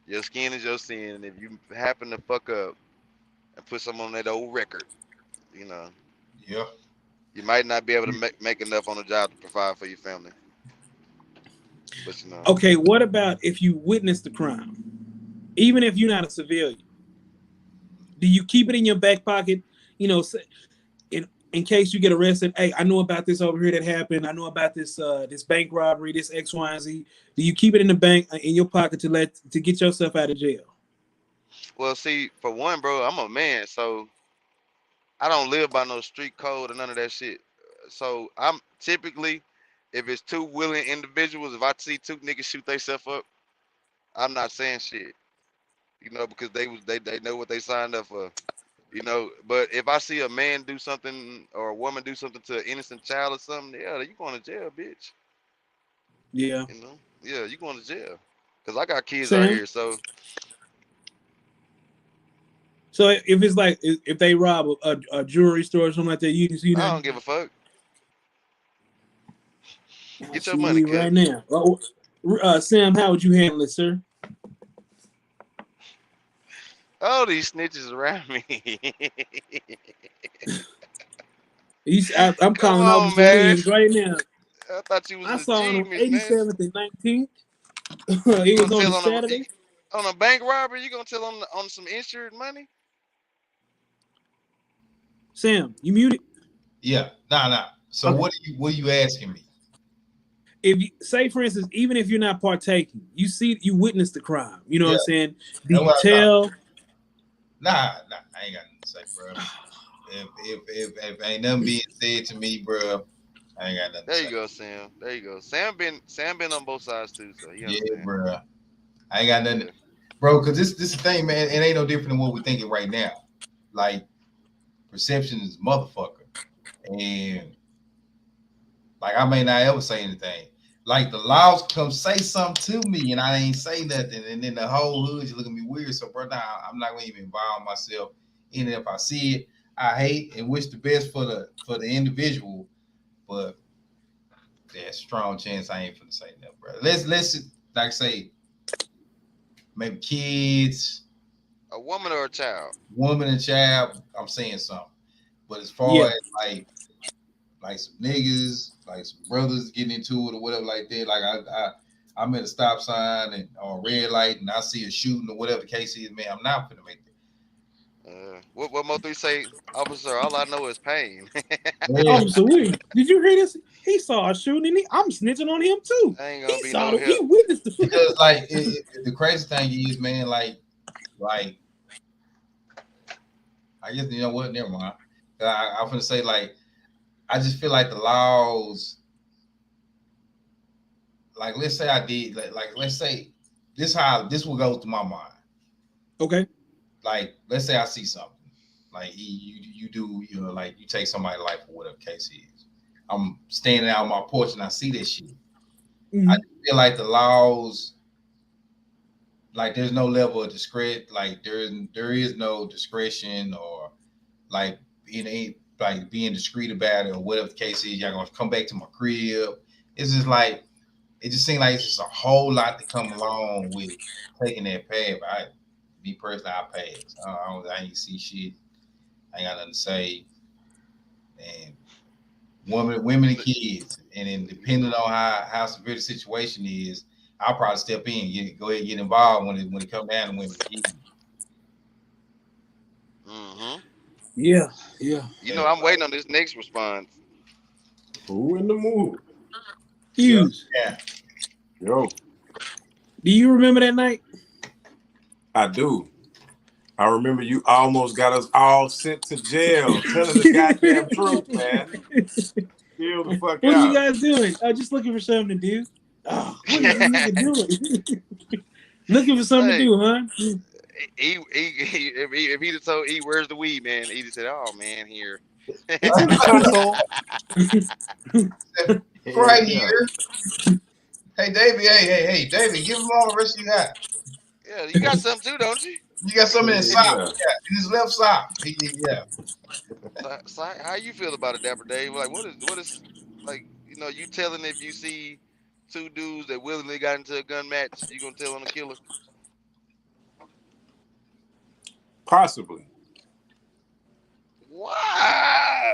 Your skin is your sin. And if you happen to fuck up and put some on that old record, you know, Yeah. you might not be able to make enough on the job to provide for your family. But you know, Okay, what about if you witness the crime, even if you're not a civilian? Do you keep it in your back pocket? You know, in case you get arrested. Hey, I know about this over here that happened. I know about this this bank robbery, this X, Y, and Z. Do you keep it in the bank in your pocket to get yourself out of jail? well, see, for one, bro, I'm a man, so I don't live by no street code or none of that shit. So I'm typically, if it's two willing individuals, if I see two niggas shoot themselves up, I'm not saying shit. You know, because they know what they signed up for. You know, but if I see a man do something or a woman do something to an innocent child or something, yeah, you going to jail, bitch. Yeah. You know, yeah, you going to jail. Cause I got kids out Sam. here, so So if it's like if they rob a jewelry store or something like that, you can see I that. don't give a fuck. I Get your see money, you cut. right now. Sam, how would you handle it, sir? Oh, these snitches around me. I'm Come calling all the on, man. civilians right now. I thought you was I the saw it G, on Miss Ness. 87th and 19th. You It gonna was on a tell Saturday. on a bank robbery? You gonna tell on some insured money? Sam, you muted. Yeah. Nah. So Okay. what are you asking me? If you say, for instance, even if you're not partaking, you witness the crime. You know what Yeah. I'm saying? Do That's you what tell? Nah, I ain't got nothing to say, bro. If ain't nothing being said to me, bro, I ain't got nothing to There say. you go, Sam. There you go. Sam been on both sides too, so he Yeah, understand. bro. I ain't got nothing, Yeah. bro. Cause this is the thing, man. It ain't no different than what we're thinking right now. Like perception is motherfucker, and like I may not ever say anything. Like the laws come say something to me, and I ain't say nothing, and then the whole hood just look at me weird. So, bro, now I'm not gonna even involve myself in it. If I see it, I hate and wish the best for the individual, but there's a strong chance I ain't finna say that, bro. Let's like say maybe kids, A woman or a child? woman and child. I'm saying something, but as far Yeah. as like some niggas, like some brothers getting into it or whatever like that. Like I'm at a stop sign and or a red light and I see a shooting or whatever the case is, man, I'm not gonna make that. What Mo3 say, officer? All I know is pain. Yeah, Officer Williams, did you hear this? He saw a shooting. And I'm snitching on him too. I ain't gonna He be saw no He help. witnessed the Because like the crazy thing is, man, like I guess you know what? Never mind. I'm gonna say like I just feel like the laws, like let's say I did, like let's say this will go through my mind. Okay. Like let's say I see something, like you do, you know, like you take somebody's life or whatever the case is. I'm standing out on my porch and I see this shit. Mm-hmm. I feel like the laws, like there's no level of discretion, like there is no discretion or like being discreet about it or whatever the case is. Y'all gonna come back to my crib. It's just like it just seems like it's just a whole lot to come along with taking that path. Me personally, I pass. I ain't see shit. I ain't got nothing to say. And women and kids, and then depending on how severe the situation is, I'll probably step in, go ahead and get involved when it comes down to women. Mm-hmm. Yeah. You know, I'm waiting on this next response. Who in the mood? Hughes. Yeah. Yo, Do you remember that night? I do. I remember you almost got us all sent to jail, telling the goddamn truth, man. Chill the fuck What out. are you guys doing? Just looking for something to do. Oh, what is this nigga doing? Looking for something to do, huh? If he'd have told E, where's the weed, man? He'd have said, oh man, here. It's in the console. Right here. Hey, Davey. Hey, Davey, give him all the rest you got. Yeah, you got something too, don't you? You got something in his sock. Yeah. Yeah, in his left sock. Yeah. So how you feel about it, Dapper Dave? Like, what is, like, you know, you telling if you see two dudes that willingly got into a gun match, you gonna tell on the killer? Possibly. Why?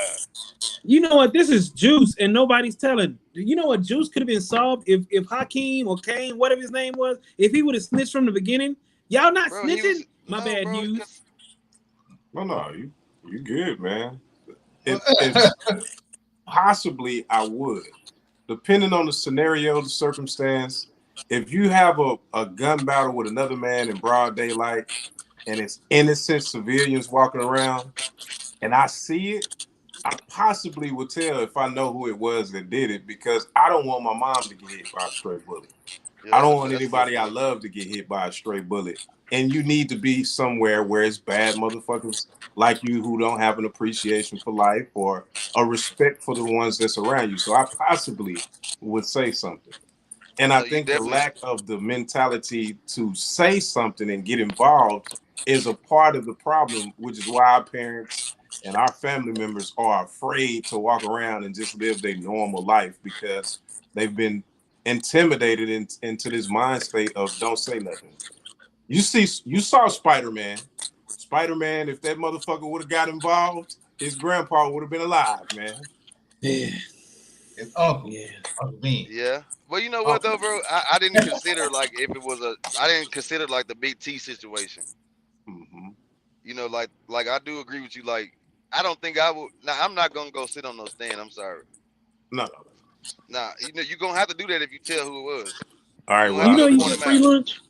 You know what? This is Juice, and nobody's telling. You know what? Juice could have been solved if Hakeem or Kane, whatever his name was, if he would have snitched from the beginning. Y'all not Bro, snitching? My bad, bro, Hughes. No, you good, man. If possibly I would, depending on the scenario, the circumstance. If you have a gun battle with another man in broad daylight, and it's innocent civilians walking around, and I see it, I possibly would tell if I know who it was that did it, because I don't want my mom to get hit by a stray bullet. Yeah, I don't want that's a good anybody I point. love to get hit by a stray bullet. And you need to be somewhere where it's bad motherfuckers like you who don't have an appreciation for life or a respect for the ones that's around you. So I possibly would say something. And I So you think the definitely, lack of the mentality to say something and get involved is a part of the problem, which is why our parents and our family members are afraid to walk around and just live their normal life, because they've been intimidated into this mind state of don't say nothing. You saw Spider-Man. Spider-Man, if that motherfucker would have got involved, his grandpa would have been alive, man. Yeah. It's Uncle. Yeah. Uncle Ben. yeah. Well, you know what though, bro? I didn't consider like if it was I didn't consider like the Big T situation. Mm-hmm. You know, like I do agree with you. Like, I don't think I would. Now, I'm not gonna go sit on no stand. I'm sorry. No. Nah, you know, you're gonna have to do that if you tell who it was. All right, You well, have You to know go you point get him free out. lunch?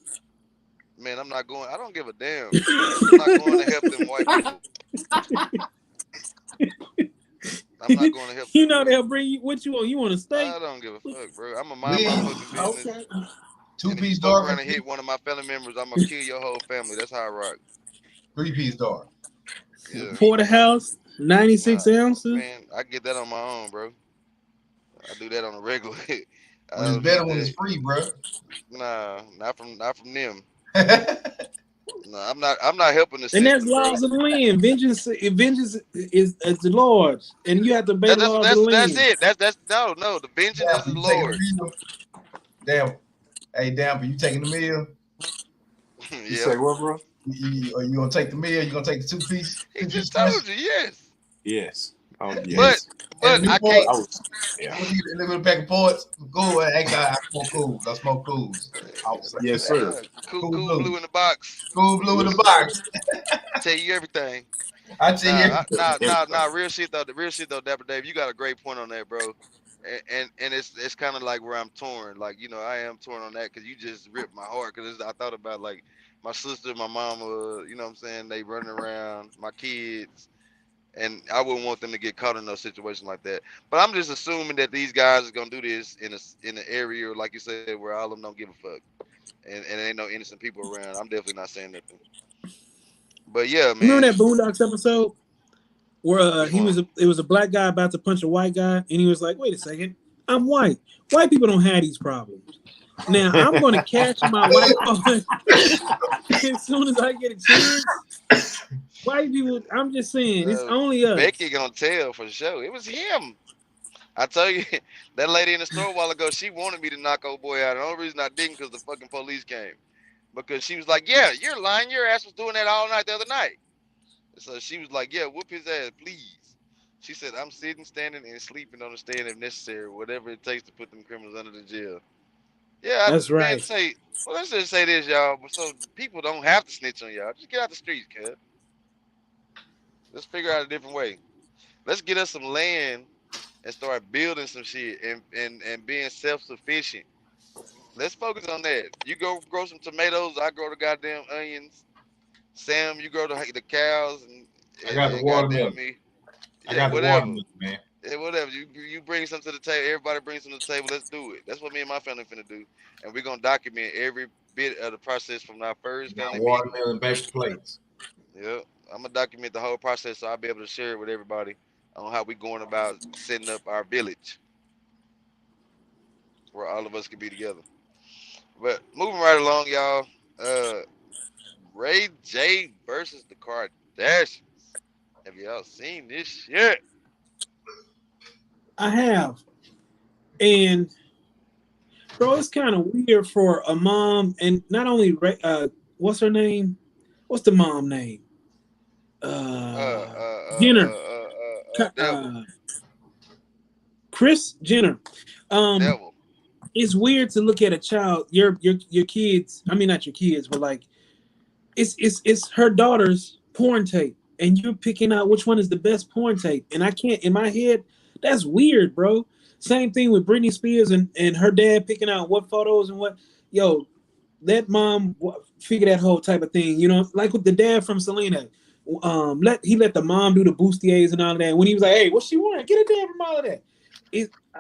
Man, I'm not going. I don't give a damn. I'm not going to help them white people. I'm not going to help You them, know bro. they'll bring you what you want. You want a steak? I don't give a fuck, bro. I'm gonna mind my fucking business. Okay. And if you Two-piece fuck dark around and and hit one of my family members, I'm gonna kill your whole family. That's how I rock. three-piece dark. Yeah. Porterhouse, 96 ounces. Man, I get that on my own, bro. I do that on a regular. I But it's don't better need when it's that. free, bro. Nah, not from them. No, I'm not helping the And that's system, bro. laws of the land. Vengeance is the Lord's, and you have to obey the laws of the That's land. it. That's no. The vengeance is Damn, the you taking the Lord's. meal? Damn. Hey, damn, you taking the meal? you Yeah. say what, bro? Are you gonna take the meal? You gonna take the two-piece? He Two-piece just told you, yes. Yes. Oh, But yes. And the I Newport, can't. I was, yeah. what do you a little pack of ports? Cool. Actually, I smoke cools. I smoke cools. Yes, sir. Cool Cool blue. blue in the box. Cool blue in Yes, the box. Tell you everything. I tell you. Nah, Everything. real shit though. The real shit though, Dapper Dave. You got a great point on that, bro. and it's kind of like where I'm torn. Like, you know, I am torn on that because you just ripped my heart. Because I thought about like my sister, my mama. You know what I'm saying? They running around, my kids, and I wouldn't want them to get caught in no situation like that. But I'm just assuming that these guys are gonna do this in an area like you said where all of them don't give a fuck, and ain't no innocent people around. I'm definitely not saying nothing. But yeah, Remember man, that Boondocks episode where which one? it was a black guy about to punch a white guy, and he was like, "Wait a second, I'm white. White people don't have these problems. Now I'm going to catch my white card as soon as I get a chance." White people, I'm just saying, it's only Becky us. gonna tell for sure. It was him. I tell you, that lady in the store a while ago, she wanted me to knock old boy out. And the only reason I didn't because the fucking police came. Because she was like, "Yeah, you're lying. Your ass was doing that all night the other night." So she was like, "Yeah, whoop his ass, please." She said, "I'm sitting, standing, and sleeping on the stand if necessary, whatever it takes to put them criminals under the jail." Yeah, That's man, right. say, well, let's just say this, y'all. So people don't have to snitch on y'all. Just get out the streets, kid. Let's figure out a different way. Let's get us some land and start building some shit and being self sufficient. Let's focus on that. You go grow some tomatoes. I grow the goddamn onions. Sam, you grow the cows I got the and goddamn watermelon. me. I Yeah, got the whatever. watermelon, man. Yeah, whatever. You bring something to the table. Everybody brings something to the table. Let's do it. That's what me and my family finna do, and we're gonna document every bit of the process from our I first got family meeting. watermelon baked plates. Yeah, I'm gonna document the whole process so I'll be able to share it with everybody on how we going about setting up our village where all of us can be together. But moving right along, y'all. Uh, Ray J versus the Kardashians. Have y'all seen this shit? I have. And bro, it's kind of weird for a mom, and not only what's her name? What's the mom name? Jenner. Devil, Uh, Chris Jenner. Um, devil. it's weird to look at a child, your kids. I mean, not your kids, but like it's her daughter's porn tape, and you're picking out which one is the best porn tape. And I can't in my head. That's weird, bro. Same thing with Britney Spears and her dad picking out what photos and what. Yo, let mom figure that whole type of thing. You know, like with the dad from Selena. Let the mom do the bustiers and all of that. When he was like, "Hey, what she want? Get a dad from all of that."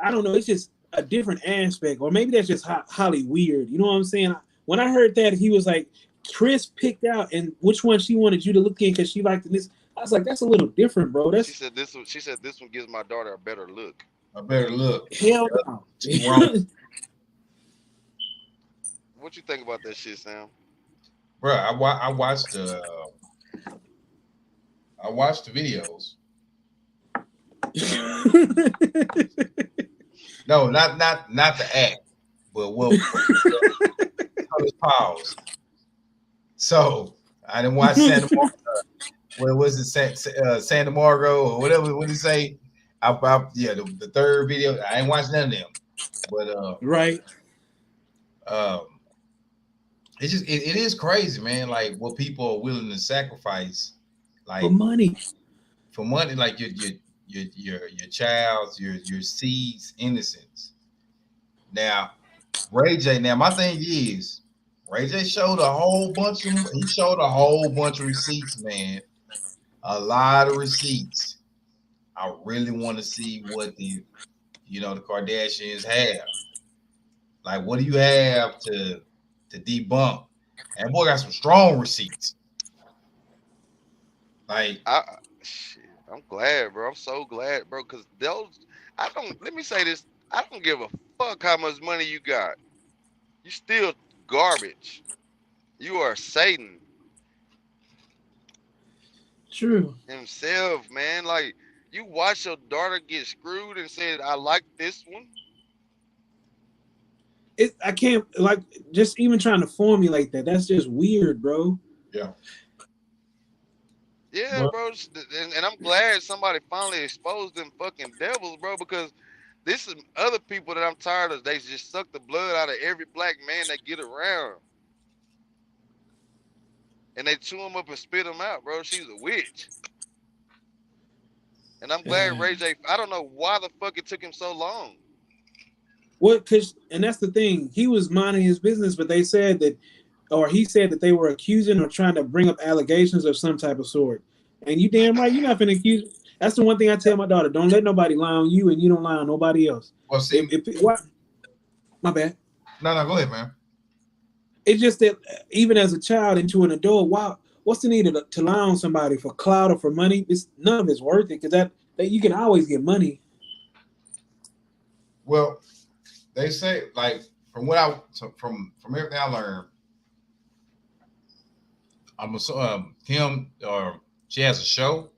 I don't know. It's just a different aspect, or maybe that's just Holly weird. You know what I'm saying? When I heard that, he was like, Chris picked out and which one she wanted you to look in because she liked this. I was like, that's a little different, bro. She That's said this one. She said this one gives my daughter a better look. I better look. hell no. She wrong. What you think about that shit, Sam? Bro, I watched the videos. No, not the act, but what pause. So I didn't watch Santa Margo. What was it, Santa Margo or whatever? What did he say? Yeah, the third video. I ain't watched none of them, but right. um, it's just it is crazy, man. Like what people are willing to sacrifice, For like money. for money, like your child's your seed's innocence. Now, Ray J. Now, my thing is, Ray J showed a whole bunch of he showed a whole bunch of receipts, man. A lot of receipts. I really want to see what the Kardashians have. Like, what do you have to debunk? And boy got some strong receipts. Like, Shit, I'm glad, bro. I'm so glad, bro. Cause those, I don't. Let me say this. I don't give a fuck how much money you got. You still garbage. You are Satan True. himself, man. Like you watch your daughter get screwed and said, "I like this one." I can't like just even trying to formulate that. That's just weird, bro. yeah. Yeah, But bro. And I'm glad somebody finally exposed them fucking devils, bro. Because this is other people that I'm tired of. They just suck the blood out of every black man they get around, and they chew them up and spit them out, bro. She's a witch. And I'm glad Ray J. I don't know why the fuck it took him so long. What? And that's the thing. He was minding his business, but they said that, or he said that they were accusing or trying to bring up allegations of some type of sort. And you damn right, you're not finna accuse. That's the one thing I tell my daughter: don't let nobody lie on you, and you don't lie on nobody else. Well, see, What? My bad. no, go ahead, man. It's just that even as a child into an adult, wow, what's the need to lie on somebody for clout or for money? None of it's worth it because that you can always get money. Well, they say like from from everything I learned, Kim or she has a show.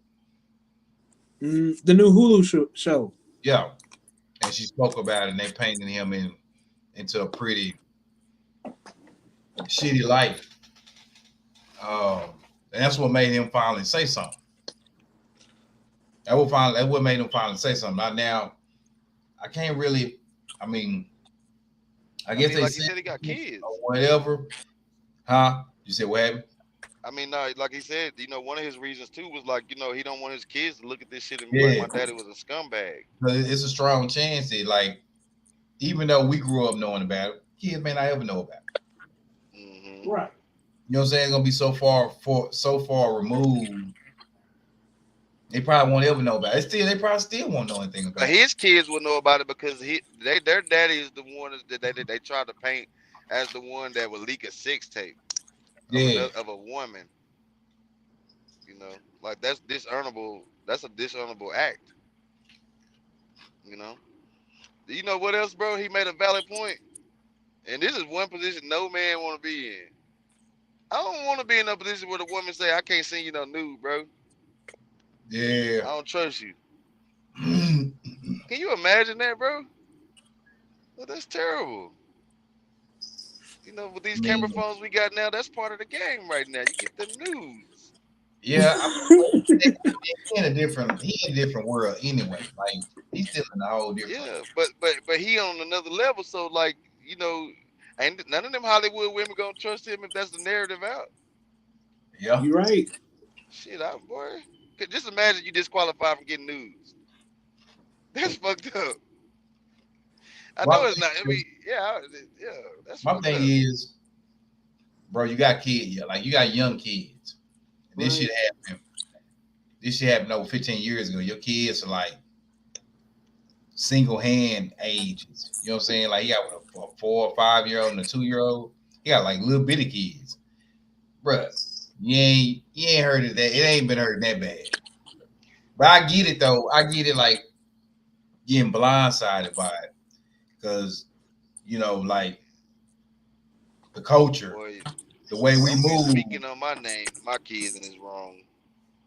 The new Hulu show. Yeah, and she spoke about it, and they painted him into a pretty shitty life. And that's what made him finally say something. That what made him finally say something. Now, I can't really. I mean, I guess they like you said, he got kids or whatever. Huh? You said what happened? I mean, no, like he said, one of his reasons too was like, he don't want his kids to look at this shit and be like, my daddy was a scumbag. But it's a strong chance that, like, even though we grew up knowing about it, kids may not ever know about it. Mm-hmm. Right. You know what I'm saying? It's gonna be so far removed. They probably won't ever know about it. They probably still won't know anything about it. His kids will know about it because their daddy is the one that they tried to paint as the one that would leak a sex tape of a woman. Like that's dishonorable. That's a dishonorable act. You know what else, bro? He made a valid point. And this is one position no man want to be in. I don't want to be in a position where the woman say, I can't send you no nude, bro. Yeah. I don't trust you. Can you imagine that, bro? Well, that's terrible. With these camera phones we got now, that's part of the game right now. You get the news. Yeah, he in a different world anyway. Like he's still in a whole different. Yeah, but he on another level. So like ain't none of them Hollywood women gonna trust him if that's the narrative out. Yeah, you're right. Shit, boy. Just imagine you disqualified from getting news. That's fucked up. I know it's not. I mean, yeah. That's my fucked thing up. is, bro, you got kids. Like you got young kids. Right. This shit happened. This shit happened over 15 years ago. Your kids are like single hand ages. You know what I'm saying? Like you got a 4 or 5 year old and a 2-year-old. You got like little bitty kids, bro. You ain't heard of that. It ain't been heard that bad. But I get it though. I get it like getting blindsided by it because like the culture, Boy, the way we move. Speaking on my name, my kids, and it's wrong.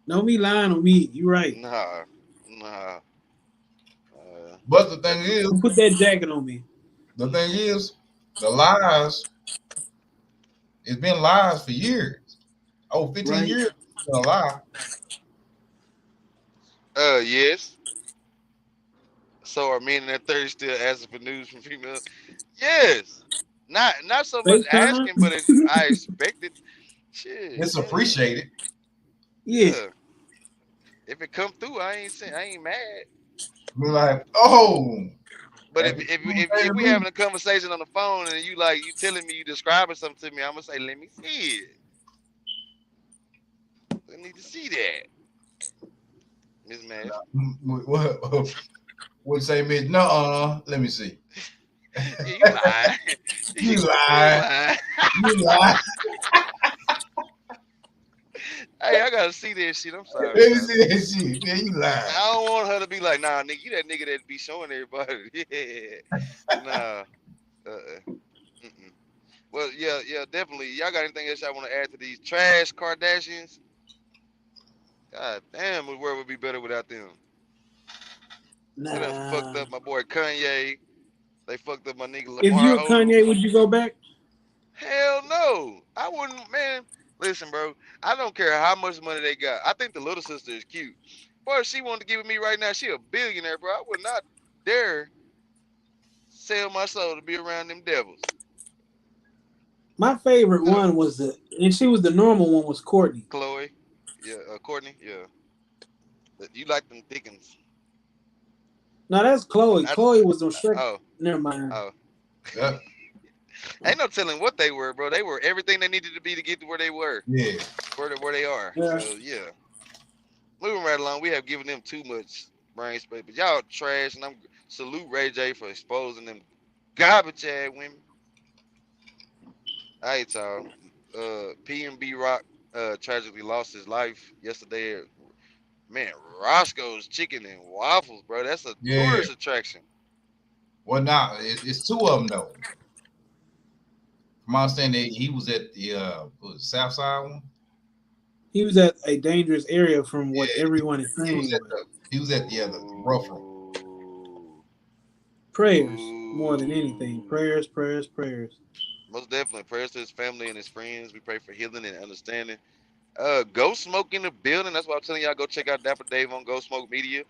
Don't be lying on me. You're right. Nah. But the thing is, don't put that jacket on me. The thing is, the lies. It's been lies for years. Oh, 15 years. It's been a lie. Yes. So are men in their 30s still asking for news from females? Yes. Not so much asking, but I expect it. Shit. It's appreciated. Yeah. If it come through, I ain't mad. We're like, oh. But if we having a conversation on the phone and you telling me you describing something to me, I'm gonna say, let me see it. I need to see that. Miss Mash. What say, Miss? No, let me see. You lie. You lie. You lie. Hey, I gotta see that shit. I'm sorry. Let me see that shit. Yeah, you lie. I don't want her to be like, nah, nigga, you that nigga that be showing everybody. Yeah. Nah. Well, yeah, definitely. Y'all got anything else y'all want to add to these trash Kardashians? God damn, the world would be better without them. Nah. They done fucked up my boy Kanye. They fucked up my nigga Lamar. If you're Kanye, would you go back? Hell no. I wouldn't, man. Listen, bro. I don't care how much money they got. I think the little sister is cute. Boy, if she wanted to give it me right now, she a billionaire, bro. I would not dare sell my soul to be around them devils. My favorite one was and she was the normal one, was Courtney. Chloe. Yeah, Courtney. Yeah. You like them thickens. No, that's Chloe. I, Chloe was on Shrek. oh, Never mind. oh. Yeah, Ain't no telling what they were, bro. They were everything they needed to be to get to where they were, yeah. where they are. Yeah. So yeah, moving right along. We have given them too much brain space, but y'all trash, and I'm salute Ray J for exposing them garbage ass women. All right, y'all. PNB Rock tragically lost his life yesterday. Man, Roscoe's Chicken and Waffles, bro. That's a Yeah. tourist attraction. Well, now it's two of them though. From my understanding, he was at the South Side one. He was at a dangerous area from what Yeah, everyone is he was saying. at But the rough one. Ooh. prayers more than anything. Ooh. Prayers, prayers, prayers. Most definitely. Prayers to his family and his friends. We pray for healing and understanding. Go Smoke in the building. That's why I'm telling y'all, go check out Dapper Dave on Go Smoke Media.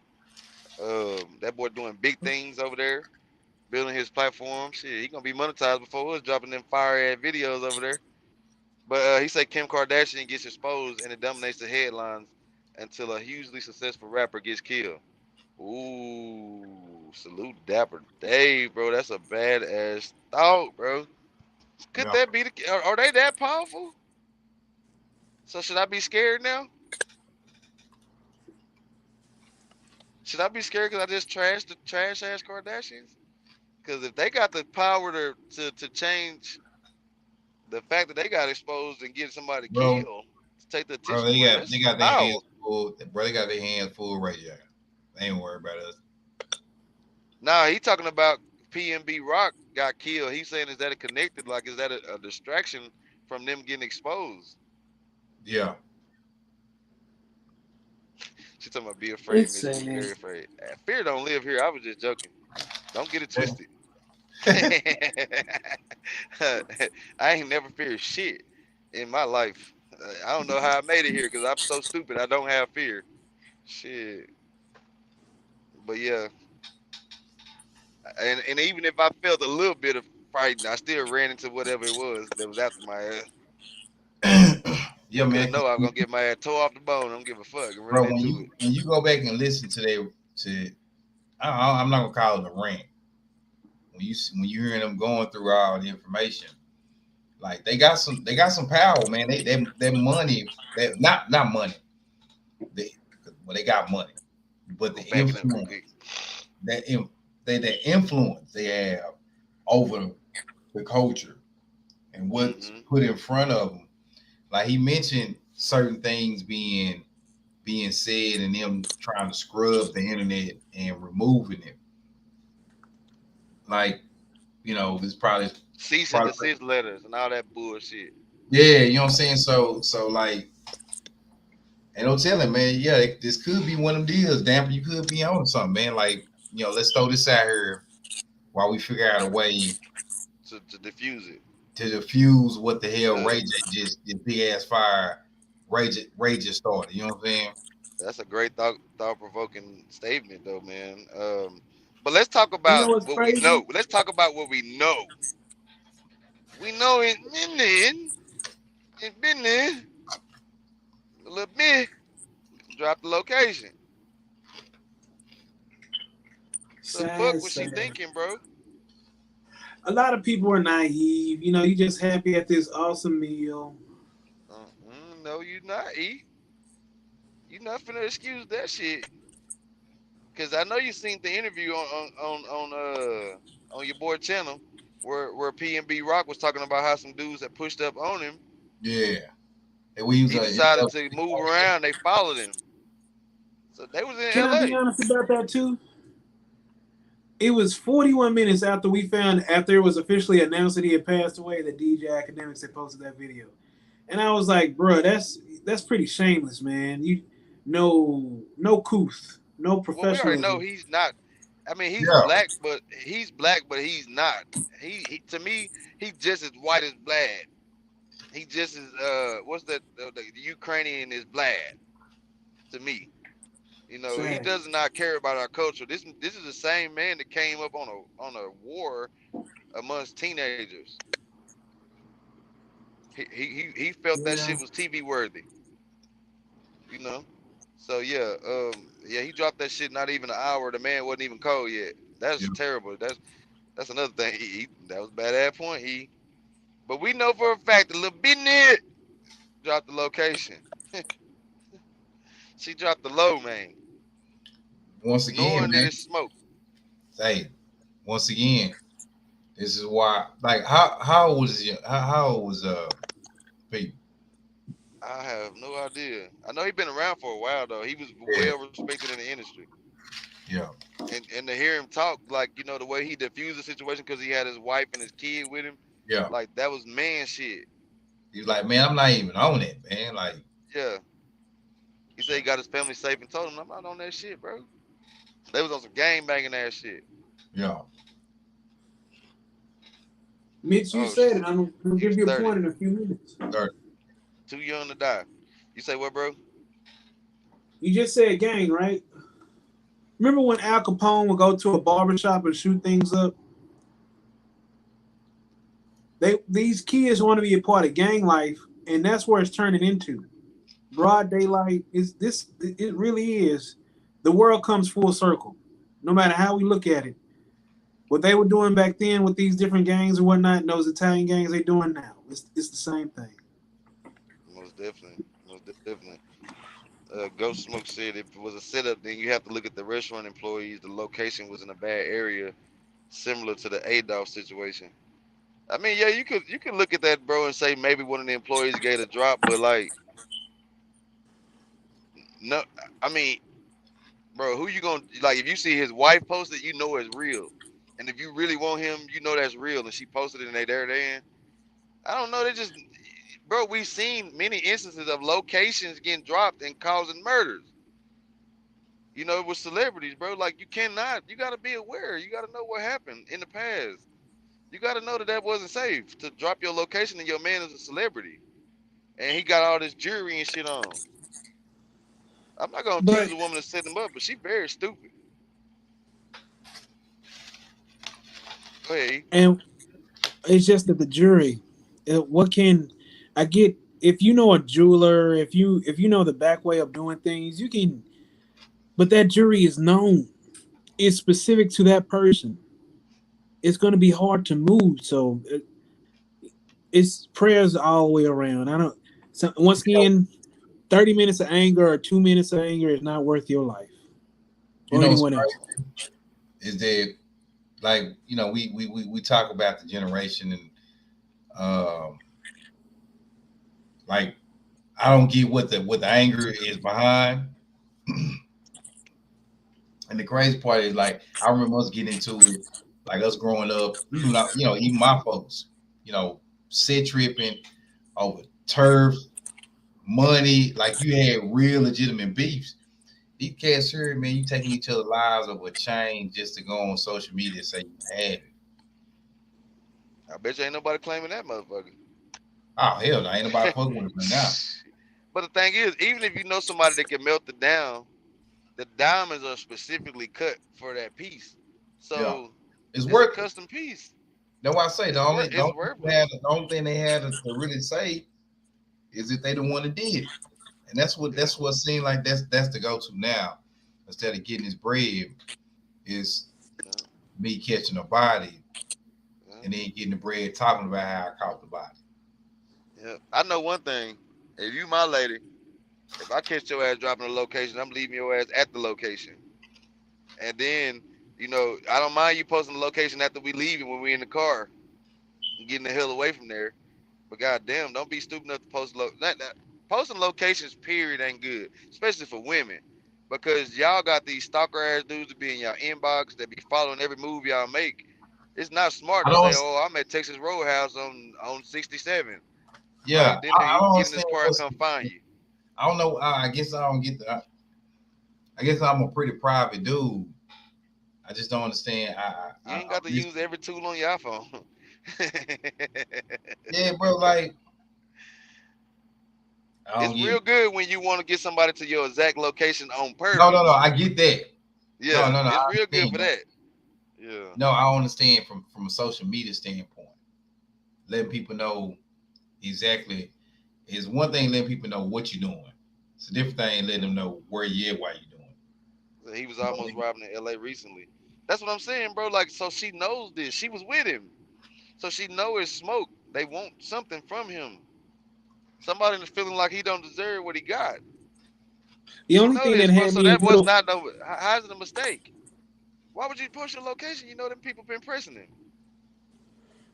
That boy doing big things over there, building his platform. Shit, he gonna be monetized before us, dropping them fire ass videos over there. But he said Kim Kardashian gets exposed and it dominates the headlines until a hugely successful rapper gets killed. Ooh, salute Dapper Dave, bro. That's a badass thought, bro. Could Yeah. that be the? Are they that powerful? So should I be scared now? Should I be scared because I just trashed the trash ass Kardashians? Because if they got the power to change the fact that they got exposed and get somebody Bro, killed, to take the bro, attention away, they that's got their power. hands full. Bro, they got their hands full right there. They ain't worried about us. Nah, he talking about PNB Rock got killed. He's saying is that it connected? Like, is that a distraction from them getting exposed? Yeah. She talking about be afraid, It's Mitch. Be sad. very afraid. Fear don't live here. I was just joking. Don't get it twisted. I ain't never feared shit in my life. I don't know how I made it here because I'm so stupid. I don't have fear. Shit. But yeah, and even if I felt a little bit of frightened, I still ran into whatever it was that was after my ass. Yeah, Cause man. no, I'm gonna get my ass tore off the bone. I don't give a fuck and Bro, running into it. when you go back and listen to I'm not gonna call it a rant. When you hear them going through all the information, like they got some power, man. That money, that not money. They got money, but the Go backing up real influence quick. that influence they have over the culture and what's Mm-hmm. put in front of them. Like he mentioned certain things being said and them trying to scrub the internet and removing it. Like, it's Cease and probably desist letters and all that bullshit. yeah, you know what I'm saying? So like, ain't no telling, man. Yeah, this could be one of them deals. Damn, you could be on something, man. Like, let's throw this out here while we figure out a way To diffuse it. to diffuse what the hell Cause Ray J just this big ass fire Ray just started. You know what I'm saying? that's a great thought provoking statement though, man. But let's talk You know about what's what we crazy? know. Let's talk about what we know. We know it been there a little bit. Drop the location. The fuck Sad, was she sad. thinking, bro? A lot of people are naive. You know, you just happy at this awesome meal. No, you not. You not finna excuse that shit. Cause I know you seen the interview on your boy channel where PNB Rock was talking about how some dudes that pushed up on him. Yeah. And we was He decided to move around. They followed him. So they was in Can I be LA. honest about that too? It was 41 minutes after after it was officially announced that he had passed away that DJ Academics had posted that video. And I was like, bro, that's pretty shameless, man. You no couth, no Well, we already know professionalism. he's not. I mean, yeah. he's black, but he's not. He to me, he's just as white as Vlad. He just as what's that? The Ukrainian is Vlad to me. You know, he Sad. does not care about our culture. This is the same man that came up on a war amongst teenagers. He felt that Yeah. shit was TV worthy. You know, So yeah, he dropped that shit not even an hour. The man wasn't even cold yet. That's Yeah. terrible. That's another thing. That was a bad ass point. But we know for a fact the little bitch dropped the location. She dropped the low, man, Once again, knowing that man. it's smoke. Hey, once again, this is why. Like, how old was how old was Pete? I have no idea. I know he been around for a while though. He was Yeah. well respected in the industry. Yeah. And to hear him talk, like, the way he diffused the situation because he had his wife and his kid with him, Yeah. like that was man shit. He was like, man, I'm not even on it, man. Like, Yeah. He said he got his family safe and told him, I'm not on that shit, bro. They was on some gang banging ass shit. yeah. Mitch, you Oh, said it. I'm gonna he give was you a 30. point in a few minutes. Too young to die. You say what, bro? You just said gang, right? Remember when Al Capone would go to a barbershop and shoot things up? These kids want to be a part of gang life, and that's where it's turning into. Broad daylight is this. It really is. The world comes full circle, no matter how we look at it. What they were doing back then with these different gangs and whatnot, and those Italian gangs they doing now. It's the same thing. Most definitely. Most definitely. Ghost Smoke said if it was a setup, then you have to look at the restaurant employees. The location was in a bad area, similar to the Adolf situation. I mean, yeah, you could look at that, bro, and say maybe one of the employees gave a drop, but like, no, I mean, bro, who you gonna like? If you see his wife posted, you know it's real, and if you really want him, you know that's real, and she posted it and they there, then I don't know. They just, bro, we've seen many instances of locations getting dropped and causing murders. With celebrities, bro. Like you gotta be aware. You gotta know what happened in the past. You gotta know that wasn't safe to drop your location and your man is a celebrity and he got all this jewelry and shit on. I'm not gonna But accuse a woman of setting him up, but she very stupid. Go ahead. and it's just that the jury, what can I get? If you know a jeweler, if you know the back way of doing things, you can. But that jury is known. It's specific to that person. It's going to be hard to move. So it's prayers all the way around. I don't. So once again, 30 minutes of anger or 2 minutes of anger is not worth your life You or know what's anyone else. crazy is that, like, we talk about the generation and um like, I don't get what the anger is behind. And the crazy part is, like, I remember us getting into it, like us growing up, even my folks, set tripping over turf, money, like you had real legitimate beefs. These cats here, man, you taking each other's lives over a chain just to go on social media and say you had it. I bet you ain't nobody claiming that motherfucker. Oh hell no, ain't nobody fucking with it right now. But the thing is, even if you know somebody that can melt it down, the diamonds are specifically cut for that piece. Yeah, So it's it's a worth it. custom piece. That's why I say It's worthless. the only thing they had to really say is that they the one that did it. And Yeah. that's what seemed like that's the go-to now. Instead of getting his bread, is Yeah. me catching a body Yeah. and then getting the bread talking about how I caught the body. Yeah. I know one thing. If you my lady, if I catch your ass dropping a location, I'm leaving your ass at the location. And then, I don't mind you posting the location after we leave and when we in the car and getting the hell away from there. But goddamn, don't be stupid enough to posting locations. Period ain't good, especially for women, because y'all got these stalker ass dudes that be in y'all inbox that be following every move y'all make. It's not smart I to say, don't. "Oh, I'm at Texas Roadhouse on 67." Yeah, Like then I he don't get in his understand car and what's. come find you. I don't know. I guess I don't get the. I guess I'm a pretty private dude. I just don't understand. You ain't I got to miss. use every tool on your iPhone. Yeah, bro. Like, I don't It's get. real good when you want to get somebody to your exact location on No. purpose. I get that. Yeah, No. it's I real good understand for that. that. Yeah. No, I don't understand from a social media standpoint. Letting people know exactly is one thing. Letting people know what you're doing. It's a different thing letting them know where you at, why you doing it. He was almost robbing in LA recently. That's what I'm saying, bro. Like, so she knows this. She was with him. So she know it's smoke. They want something from him. Somebody that's feeling like he don't deserve what he got. The She only know thing this, that bro. had So me a that was little, not no. How's it a mistake? Why would you push your location? You know them people been pressing him.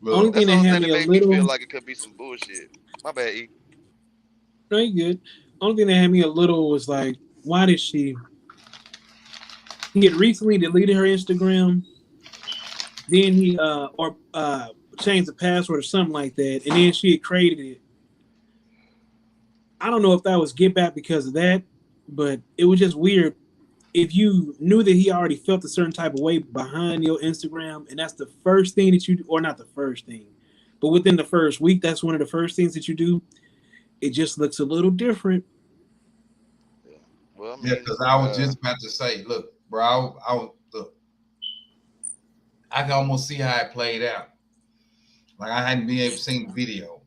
only Look, thing That's the that only had thing me that a made me feel little, like it could be some bullshit. My bad, E. no, you good. Only thing that had me a little was like, why did she? He had recently deleted her Instagram. Then he changed the password or something like that, and then she had created it. I don't know if that was get back because of that, but it was just weird. If you knew that he already felt a certain type of way behind your Instagram, and that's the first thing that you, or not the first thing, but within the first week, that's one of the first things that you do. It just looks a little different. Yeah. Well, I yeah, mean, because I was just about to say, look, bro, look, I can almost see how it played out. Like I hadn't been able to see the video,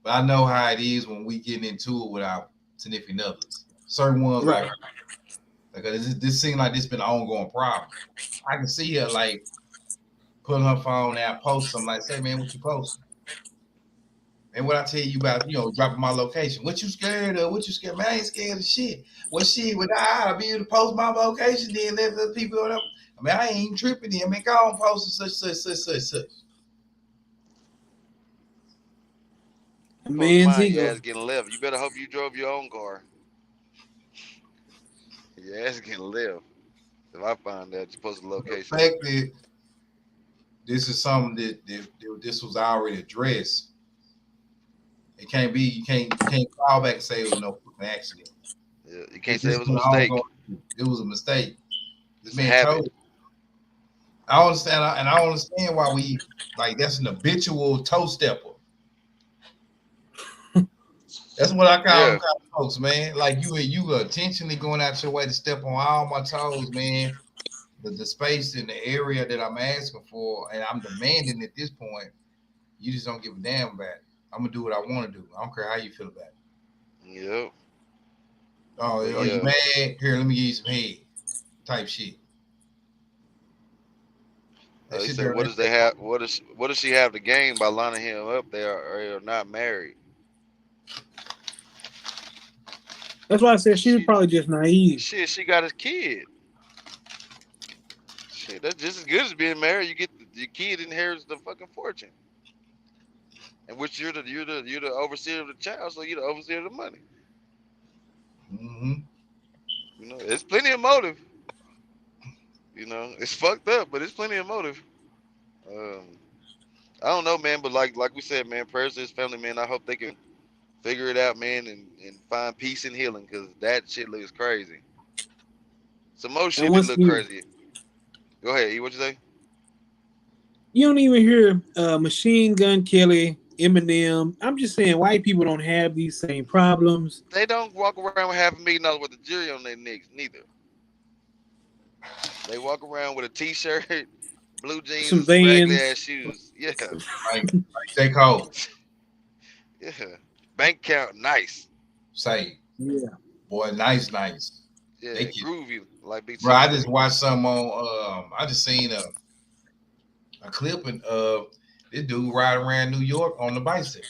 but I know how it is when we get into it with our significant others. Certain ones Right. like this seems like this been an ongoing problem. I can see her like putting her phone out, post something like, say, man, what you posting? And what I tell you about, dropping my location. What you scared of? What you scared? Man, I ain't scared of shit. Well, shit, would I be able to post my location then let the people know? I mean, I ain't even tripping then. Man, go on post such. A posting man's mine, your ego. ass getting left. You better hope you drove your own car. Your ass getting left. If I find that, you post a The location. fact that this is something that this was already addressed. It can't be. You can't call back and say it was no fucking accident. Yeah, you can't It's say it just was a been mistake. ongoing. It was a mistake. This It's a man told. habit. I understand, and I understand why we like. That's an habitual toe stepper. That's what I call them Yeah. kind of folks, man. Like you are intentionally going out your way to step on all my toes, man. The space in the area that I'm asking for and I'm demanding at this point, you just don't give a damn about it. I'm gonna do what I want to do. I don't care how you feel about it. Yep. Oh, But are you yeah, mad? Here, let me give you some head. Type shit. That he shit said, there. "What does they have? What does she have to gain by lining him up? They are not married. That's why I said she was She probably just naive. shit. She got a kid. Shit, that's just as good as being married. You get your kid inherits the fucking fortune, in which you're the overseer of the child, so you're the overseer of the money. Mm-hmm. You know, it's plenty of motive. You know, it's fucked up, but it's plenty of motive. Um, I don't know, man, but like we said, man, prayers to his family, man. I hope they can figure it out, man, and find peace and healing, because that shit looks crazy. Some more And shit that once look again, crazy. Go ahead, E. What you say? you don't even hear Machine Gun Kelly, Eminem. I'm just saying white people don't have these same problems. They don't walk around with $500,000 with a jury on their necks, neither. They walk around with a t-shirt, blue jeans, Some and some raggedy ass vans. shoes. Yeah, Like J. Cole. yeah. Bank account, nice. Say, Yeah. boy, nice. Yeah, They can, groovy, like Big bro. Chief I just say. watched some on I just seen a clip of this dude riding around New York on the bicycle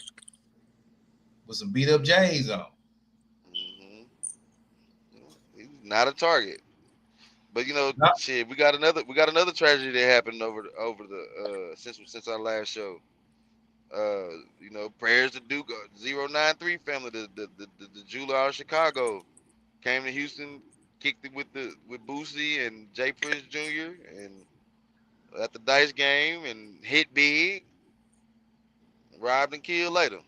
with some beat up J's on. Hmm. He's not a target. But Not, shit, we got another tragedy that happened over the since our last show. Prayers to Duke 093 family, the jeweler out of Chicago, came to Houston, kicked it with Boosie and Jay Prince Jr. and at the dice game and hit big, robbed and killed later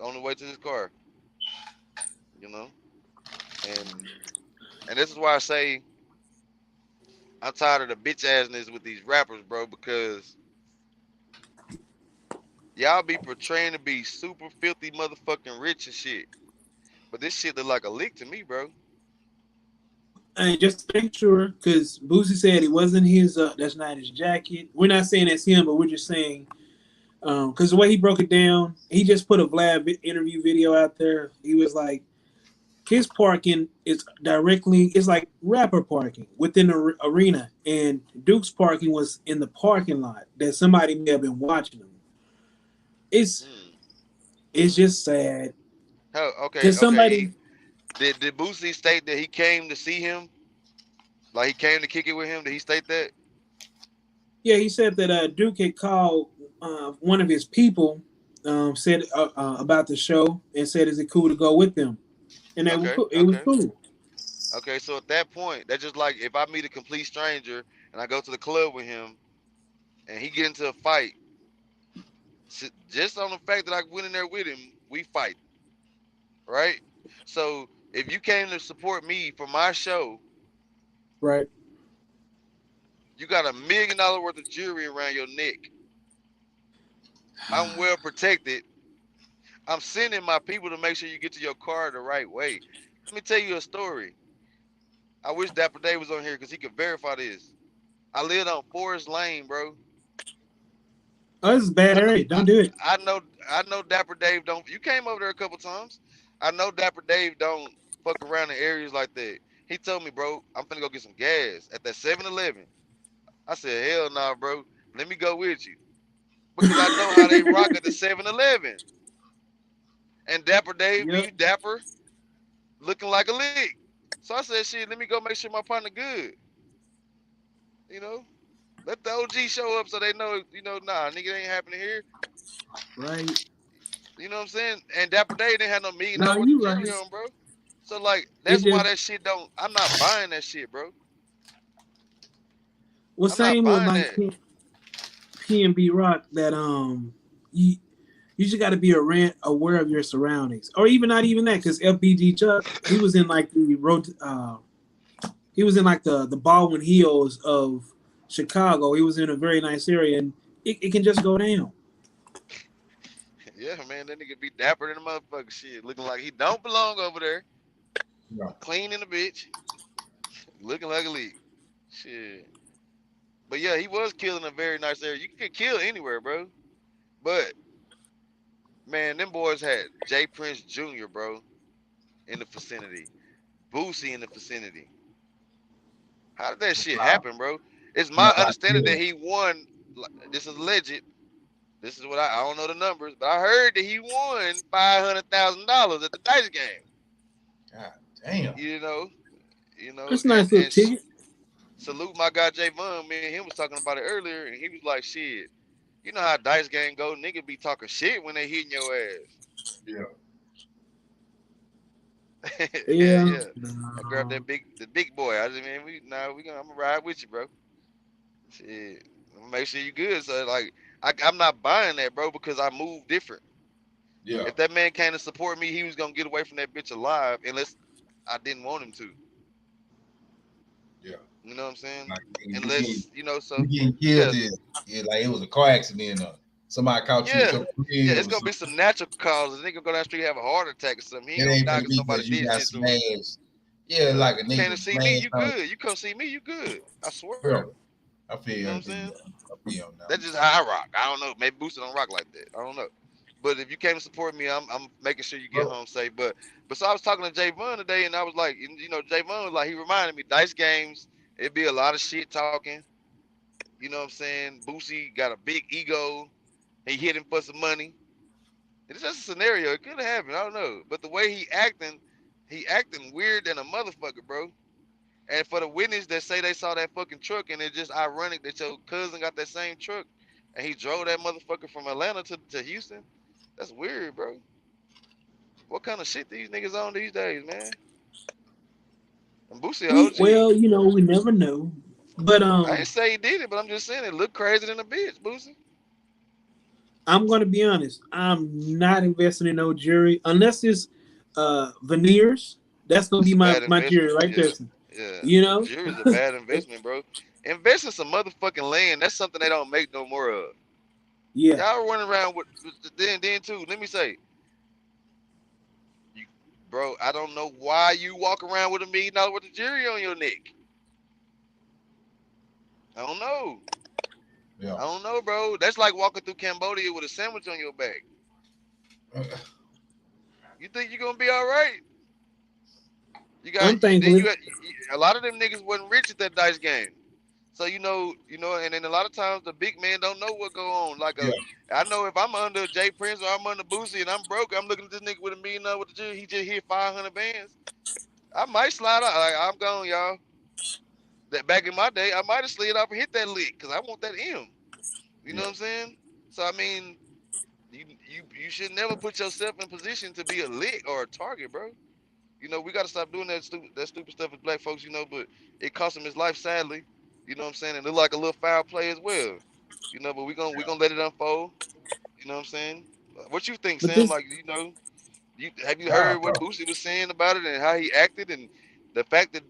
on the way to his car. You know, and this is why I say I'm tired of the bitch assness with these rappers, bro, because y'all be portraying to be super filthy motherfucking rich and shit. But this shit look like a lick to me, bro. And just to make sure, because Boosie said it wasn't his. That's not his jacket. We're not saying that's him, but we're just saying because the way he broke it down, he just put a Vlad interview video out there. He was like, his parking is directly, it's like rapper parking within the arena, and Duke's parking was in the parking lot that somebody may have been watching him. It's Mm, it's mm. just sad Oh, okay, because okay. somebody, Did Boosie state that he came to see him? Like he came to kick it with him? Did he state that? yeah, he said that Duke had called one of his people, said about the show and said, "Is it cool to go with them?" And they were Okay, cool. It was okay, cool, okay. So at that point, that's just like if I meet a complete stranger and I go to the club with him and he get into a fight, just on the fact that I went in there with him, we fight, right? So if you came to support me for my show, right? you got $1 million worth of jewelry around your neck. I'm well protected. I'm sending my people to make sure you get to your car the right way. Let me tell you a story. I wish Dapper Dave was on here because he could verify this. I lived on Forest Lane, bro. Oh, this is a bad I know, area. Don't do it. I know Dapper Dave don't. You came over there a couple times. I know Dapper Dave don't fuck around in areas like that. He told me, bro, I'm finna go get some gas at that 7-Eleven. I said, hell nah, bro. Let me go with you because I know how they rock at the 7-Eleven. And Dapper Dave Yep. be dapper, looking like a lick. So I said, shit, let me go make sure my partner good. You know, let the OG show up so they know, nah, nigga ain't happening here. Right. You know what I'm saying? And Dapper Dave didn't have no million No, dollar worth of you right. jewelry on, bro. So like, It that's why just that shit don't. I'm not buying that shit, bro. was I'm not same with buying like that. PNB Rock that you you just got to be aware of your surroundings, or even not even that, because FBG Chuck, he was in like the road, he was in like the Baldwin Hills of Chicago. He was in a very nice area, and it can just go down. Yeah, man, that nigga be dapper than a motherfucker. Shit, looking like he don't belong over there. Yeah. Clean in the bitch, looking like a leak. Shit. But yeah, he was killed in a very nice area. You can get killed anywhere, bro. But man, them boys had Jay Prince Jr., bro, in the vicinity. Boosie in the vicinity. How did that shit happen, bro? It's You know, my like understanding that he won. This is alleged. This is what I don't know the numbers, but I heard that he won $500,000 at the dice game. God damn. You know, you know, That's a and nice little and ticket. salute my guy Javon. Me and him was talking about it earlier, and he was like, "Shit, you know how dice game go? Nigga be talking shit when they hitting your ass." Yeah. Yeah, Yeah. yeah. I grabbed the big boy. I just mean I'm gonna ride with you, bro. Shit, I'm gonna make sure you good. So like, I'm not buying that, bro, because I move different. Yeah. If that man came to support me, he was gonna get away from that bitch alive, unless I didn't want him to. Yeah. You know what I'm saying? Like Unless so you getting yeah, killed is like it was a car accident or somebody caught you with yeah, your yeah. friend It's or gonna be something. some natural causes. A nigga go down the street have a heart attack or something. He It ain't gonna ain't die gonna because be somebody because you did got shit to him. smashed. Yeah, like a You came to nigga see me, smashed you on. good. You come see me, you good. I swear. Bro, I feel You you. know what I I'm feel you. saying? I feel you on that That's one. just how I rock. I don't know. Maybe Booster don't rock like that. I don't know. But if you came to support me, I'm making sure you get Bro, home safe. But so I was talking to Javon today, and I was like, Javon was like, he reminded me dice games. It'd be a lot of shit talking. You know what I'm saying? Boosie got a big ego. He hit him for some money. It's just a scenario. It could have happened. I don't know. But the way he acting weird than a motherfucker, bro. And for the witness that say they saw that fucking truck, and it's just ironic that your cousin got that same truck, and he drove that motherfucker from Atlanta to Houston. That's weird, bro. What kind of shit these niggas on these days, man? And Boosie a OG. Well, we never know. But I ain't say he did it, but I'm just saying it looked crazy than a bitch, Boosie. I'm gonna be honest. I'm not investing in no jewelry unless it's veneers. That's gonna It's be a my bad my jewelry investment. right Yeah, there. yeah. You know, Jury's a bad investment, bro. Invest in some motherfucking land. That's something they don't make no more of. yeah. Y'all running around with then too. Let me say, you, bro. I don't know why you walk around with $1 million worth of jewelry on your neck. I don't know. yeah. I don't know, bro. That's like walking through Cambodia with a sandwich on your back. You think you're gonna be all right? You got I'm thankful. a lot of them niggas wasn't rich at that dice game. So and then a lot of times the big man don't know what go on. Yeah. I know if I'm under Jay Prince or I'm under Boosie and I'm broke, I'm looking at this nigga with $1 million with the jury. He just hit 500 bands. I might slide out. Like, I'm gone, y'all. That back in my day, I might have slid up and hit that lick because I want that M. You know what I'm saying? So I mean, you should never put yourself in position to be a lick or a target, bro. We got to stop doing that stupid stuff as black folks, but it cost him his life, sadly. You know what I'm saying? And look like a little foul play as well. But we gonna let it unfold. You know what I'm saying? What you think, But Sam? this, Like, have you Nah, heard what bro. Boosie was saying about it and how he acted and the fact that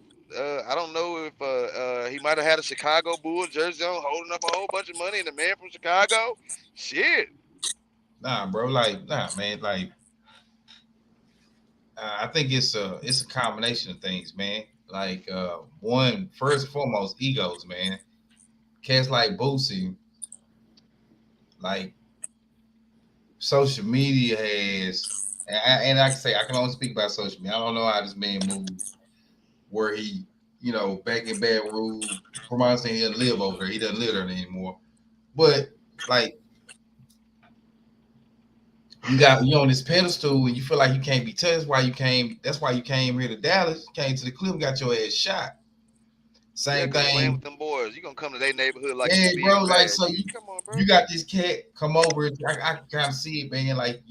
I don't know if he might have had a Chicago Bull jersey on, holding up a whole bunch of money, and the man from Chicago, shit. Nah, bro. Like, nah, man. Like, I think it's a combination of things, man. Like, one, first and foremost, egos, man. Cats like Boosie, like social media has, and I can say I can only speak about social media. I don't know how this man moved, where he, back in Baton Rouge, from my saying he doesn't live over there. He doesn't live there anymore. But like, you on this pedestal and you feel like you can't be touched. That's why you came here to Dallas, came to the clip, got your ass shot. Yeah, Same because you ran with thing. them boys. You gonna come to their neighborhood like Yeah, you big bro. and Like, bad. so Come on, bro. you got this cat come over. I can kind of see it, man. Like,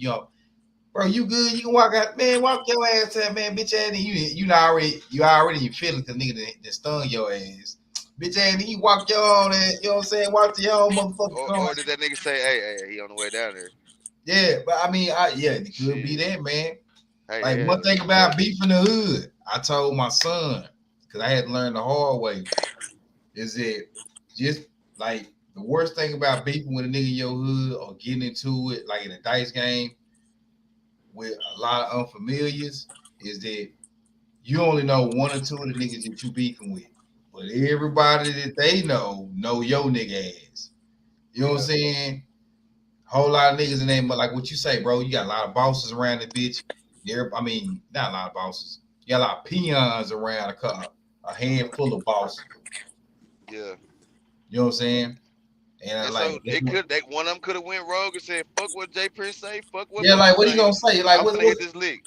bro, you good? You can walk out, man. Walk your ass out, man. Bitch ass, you already in feelings because nigga that stung your ass. Bitch ass, you walk your own ass. You know what I'm saying? Walk to your own motherfucking car. Or did that nigga say, hey, he on the way down there? Yeah, but I mean, it could be Shit. that, man. Hey, Like, yeah, one thing about beef in the hood, I told my son, because I had to learn the hard way, is that just like the worst thing about beefing with a nigga in your hood or getting into it, like in a dice game with a lot of unfamiliars, is that you only know one or two of the niggas that you beefing with. But everybody that they know your nigga ass. You know what I'm saying? Whole lot of niggas in there, but like what you say, bro, you got a lot of bosses around the bitch. I mean, not a lot of bosses. You got a lot of peons around a handful of bosses. Yeah. You know what I'm saying? And And so one of them could have went rogue and said, "Fuck what Jay Prince say, fuck what yeah, Boosie like what are you say. gonna say? Like I'm gonna hit this lick."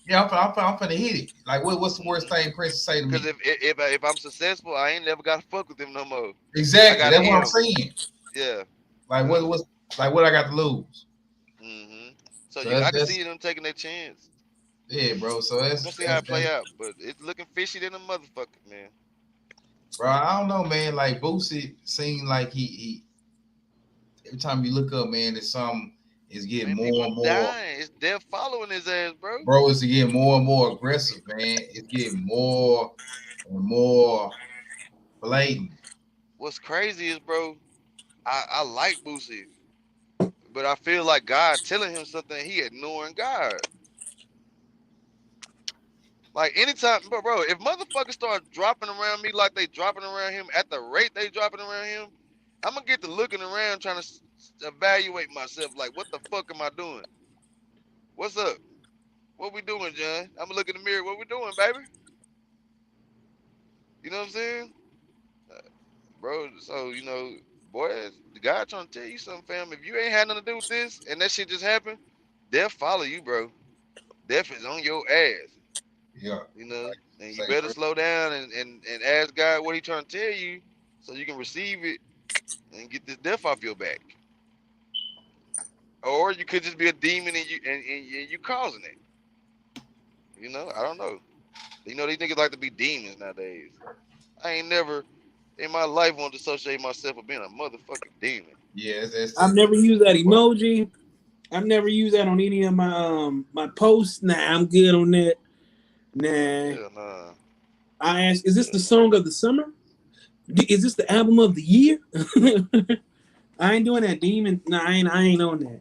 Yeah, I'm finna hit it. Like what's the worst thing Prince say to me? Because if I'm successful, I ain't never gotta fuck with him no more. I Exactly, got that's what I'm him. saying. Yeah. Like what's like what I got to lose? So So I can see them taking their chance. Yeah, bro. So We'll see how it play out, but it's looking fishy than a motherfucker, man. Bro, I don't know, man. Like Boosie seemed like he every time you look up, man, there's something is getting more and more. Dying. It's death following his ass, bro. Bro, it's getting more and more aggressive, man. It's getting more and more blatant. What's crazy is, bro, I like Boosie, but I feel like God telling him something, he ignoring God. Like anytime, bro, if motherfuckers start dropping around me like they dropping around him at the rate they dropping around him, I'm gonna get to looking around trying to evaluate myself. Like, what the fuck am I doing? What's up? What we doing, John? I'm gonna look in the mirror. What we doing, baby? You know what I'm saying, bro? So boy, the guy trying to tell you something, fam. If you ain't had nothing to do with this and that shit just happened, death follow you, bro. Death is on your ass. Yeah. And you better slow down and ask God what he trying to tell you so you can receive it and get this death off your back. Or you could just be a demon and you causing it. I don't know. These niggas like to be demons nowadays. I ain't never in my life wanted to associate myself with being a motherfucking demon. Yeah, I've never used that emoji. I've never used that on any of my posts. Nah, I'm good on that. Nah. Hell nah. I asked, is this the song of the summer? Is this the album of the year? I ain't doing that, demon. Nah, I ain't on that.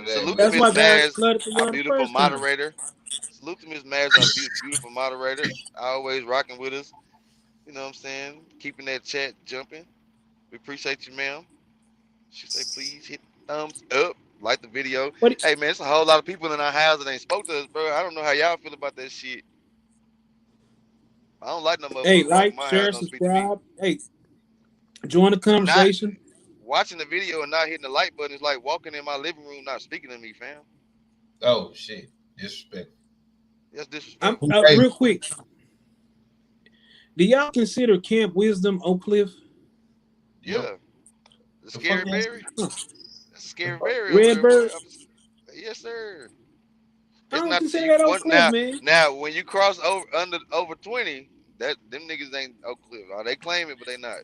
Salute That's to why Miss guys Maz, flooded the our world beautiful first time. moderator. Salute to Miss Maz, our beautiful moderator. Always rocking with us. You know what I'm saying? Keeping that chat jumping. We appreciate you, ma'am. She say, please hit thumbs up, like the video. Hey, man, it's a whole lot of people in our house that ain't spoke to us, bro. I don't know how y'all feel about that shit. I don't like no Hey, motherfucker walking like, my house, share, don't speak to me. subscribe. Hey, join the Not conversation. watching the video and not hitting the like button is like walking in my living room, not speaking to me, fam. Oh shit, disrespect. That's I'm disrespectful. Hey, real quick. Do y'all consider Camp Wisdom Oak Cliff? yep. Yeah, the The fuck scary is berry. Huh. That's a scary berry over there, boy. Redbird? Yes, sir. I It's don't not consider you that Oak one Cliff, now. man. Now, when you cross over 20, that them niggas ain't Oak Cliff. Oh, they claim it, but they not.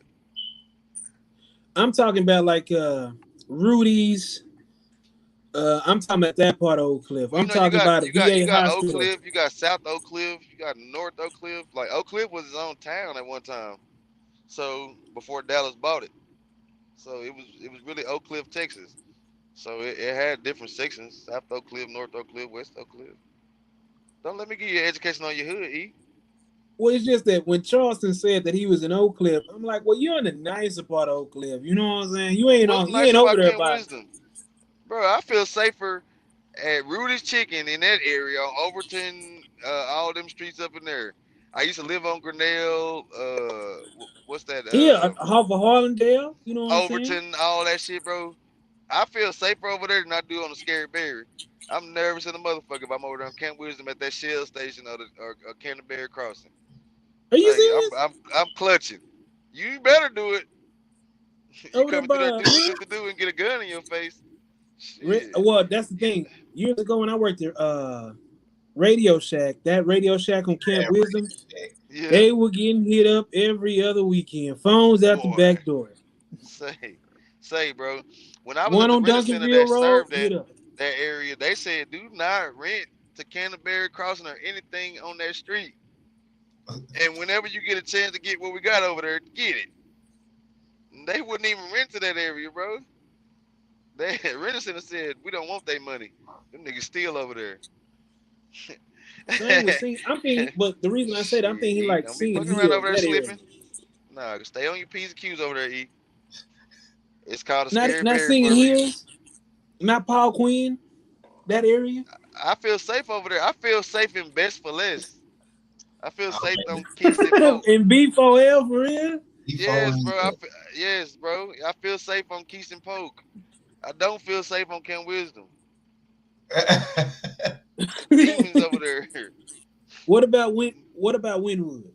I'm talking about like Rudy's. I'm talking about that part of Oak Cliff. Well, you I'm know, you talking got about a you got you VA got Oak hospital. Cliff, you got South Oak Cliff, you got North Oak Cliff. Like Oak Cliff was his own town at one time. So before Dallas bought it, so it was really Oak Cliff, Texas. So it had different sections: South Oak Cliff, North Oak Cliff, West Oak Cliff. Don't let me give you an education on your hood, E. Well, it's just that when Charleston said that he was in Oak Cliff, I'm like, well, you're in the nicer part of Oak Cliff. You know what I'm saying? What's You nice ain't over about there Camp by. Wisdom, bro? I feel safer at Rudy's Chicken in that area, on Overton, all them streets up in there. I used to live on Grinnell. What's that? Yeah, off of Harlandale. You know what I'm saying? Overton, all that shit, bro. I feel safer over there than I do on the Scary Berry. I'm nervous in the motherfucker if I'm over there on Camp Wisdom at that Shell station or Canterbury Crossing. Are you Like serious? I'm clutching. You better do it. You Over there coming through there by do what you have to do and get a gun in your face. Shit. Well, that's the thing. Years ago when I worked at Radio Shack, that Radio Shack on Camp that Wisdom, Yeah, they were getting hit up every other weekend. Phones out the boy. back door. Say, say, bro. When I was One at the on rent center Duncanville that Road, served hit up. that area, they said do not rent to Canterbury Crossing or anything on that street. And whenever you get a chance to get what we got over there, get it. They wouldn't even rent to that area, bro. They rent center said we don't want their money. Them niggas steal over there. Same with singing. I'm thinking, but the reason I said I'm thinking he Shit, like don't be singing fucking around Hill, over there that area. slipping. Nah, stay on your P's and Q's over there, E. It's called a Not scary not berry singing for a reason. Hills, not Paul Quinn, that area. I feel safe over there. I feel safe in Best for Less. I feel Oh safe man, on Kingston Polk. And B4L for real. he Yes, following bro. you. Yes, bro. I feel safe on Keystone Polk. I don't feel safe on Camp Wisdom. Demons over there. What about Winwood?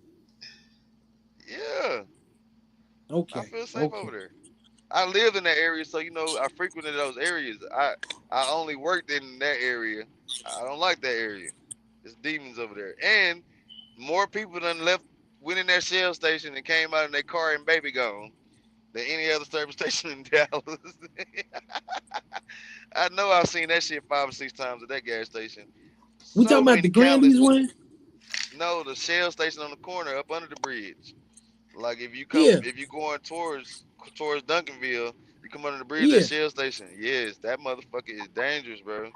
Yeah, I Okay, feel safe okay. over there. I lived in that area, so you know I frequented those areas. I only worked in that area. I don't like that area. It's demons over there, and more people done left, went in that Shell station and came out in their car and baby gone than any other service station in Dallas. I know I've seen that shit 5 or 6 times at that gas station. We talking So about the many countless. Grandy's one? No, the Shell station on the corner up under the bridge. Like Yeah, if you going towards Duncanville, you come under the bridge at yeah. Shell station. Yes, that motherfucker is dangerous, bro.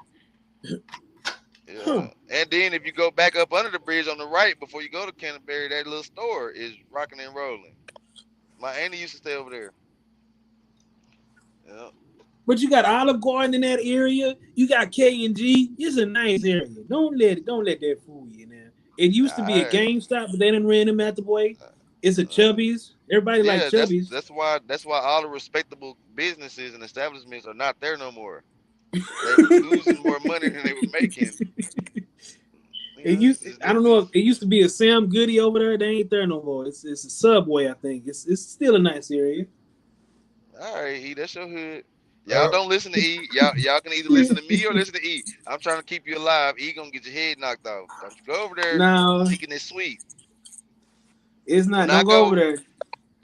Huh. Yeah. And then if you go back up under the bridge on the right before you go to Canterbury, that little store is rocking and rolling. My auntie used to stay over there. Yeah. But you got Olive Garden in that area. You got K&G. It's a nice area. Don't let that fool you now. It used to be a I, GameStop, but they done ran them out the way. It's a uh, Chubby's. Everybody like yeah, Chubby's. that's why all the respectable businesses and establishments are not there no more. They were losing more money than they were making. You know, I don't know if it used to be a Sam Goody over there. They ain't there no more. It's a Subway, I think. It's still a nice area. all right, E, that's your hood. Y'all don't listen to E. Y'all can either listen to me or listen to E. I'm trying to keep you alive. E gonna get your head knocked off. Don't you go over there No, thinking it's sweet. it's Do not. Don't not go over go there.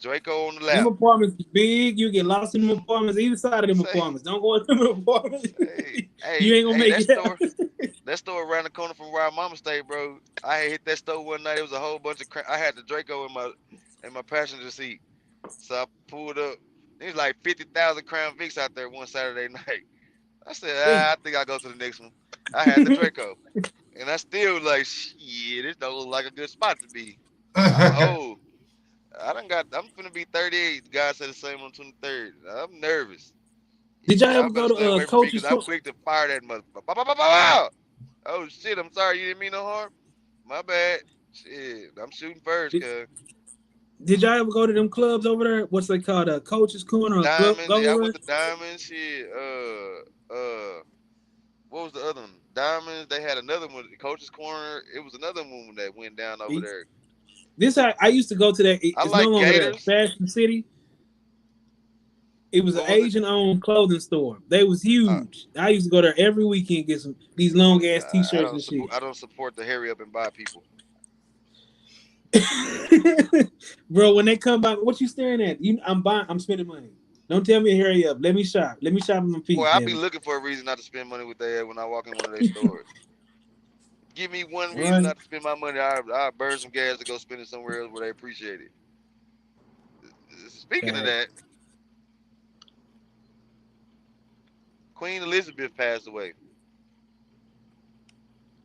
Draco on the Them lap. apartments big. You get lost in them apartments. Either side of them Say, apartments. Don't go in them apartments. You ain't gonna hey, make it out. that store around the corner from where our mama stayed, bro. I had hit that store one night. It was a whole bunch of I had the Draco in my passenger seat. So I pulled up. There's like 50,000 Crown Vics out there one Saturday night. I said, Hey. I think I'll go to the next one. I had the Draco. And I still like, shit, this don't look like a good spot to be. I'm old. I'm finna be 38. God said the same on 23rd. I'm nervous. Did y'all Y'all ever go better to stay away from me Coach's because I'm Corner? quick to fire that motherfucker. Bow, bow, bow, bow, bow. Oh shit, I'm sorry, you didn't mean no harm. My bad. Shit, I'm shooting first, Did, cuz. did y'all ever go to them clubs over there? What's they called? A coach's corner or Diamonds, yeah, I gold went rush? to Diamonds. Shit, what was the other one? Diamonds. They had another one, Coach's Corner. It was another one that went down over there. This I used to go to that. I It's no like longer there. Gators. Fashion City. It was an What was it? Asian-owned clothing store. They was Uh, huge. I used to go there every weekend get some these long ass I t-shirts don't and support. shit. I don't support the hurry up and buy people. Bro, when they come by, what you staring at? I'm buying. I'm spending money. Don't tell me to hurry up. Let me shop. Let me shop in my Boy, piece, I be damn it. looking for a reason not to spend money with they when I walk in one of their stores. Give me one reason Right? not to spend my money. I burn some gas to go spend it somewhere else where they appreciate it. Speaking of Okay. that, Queen Elizabeth passed away.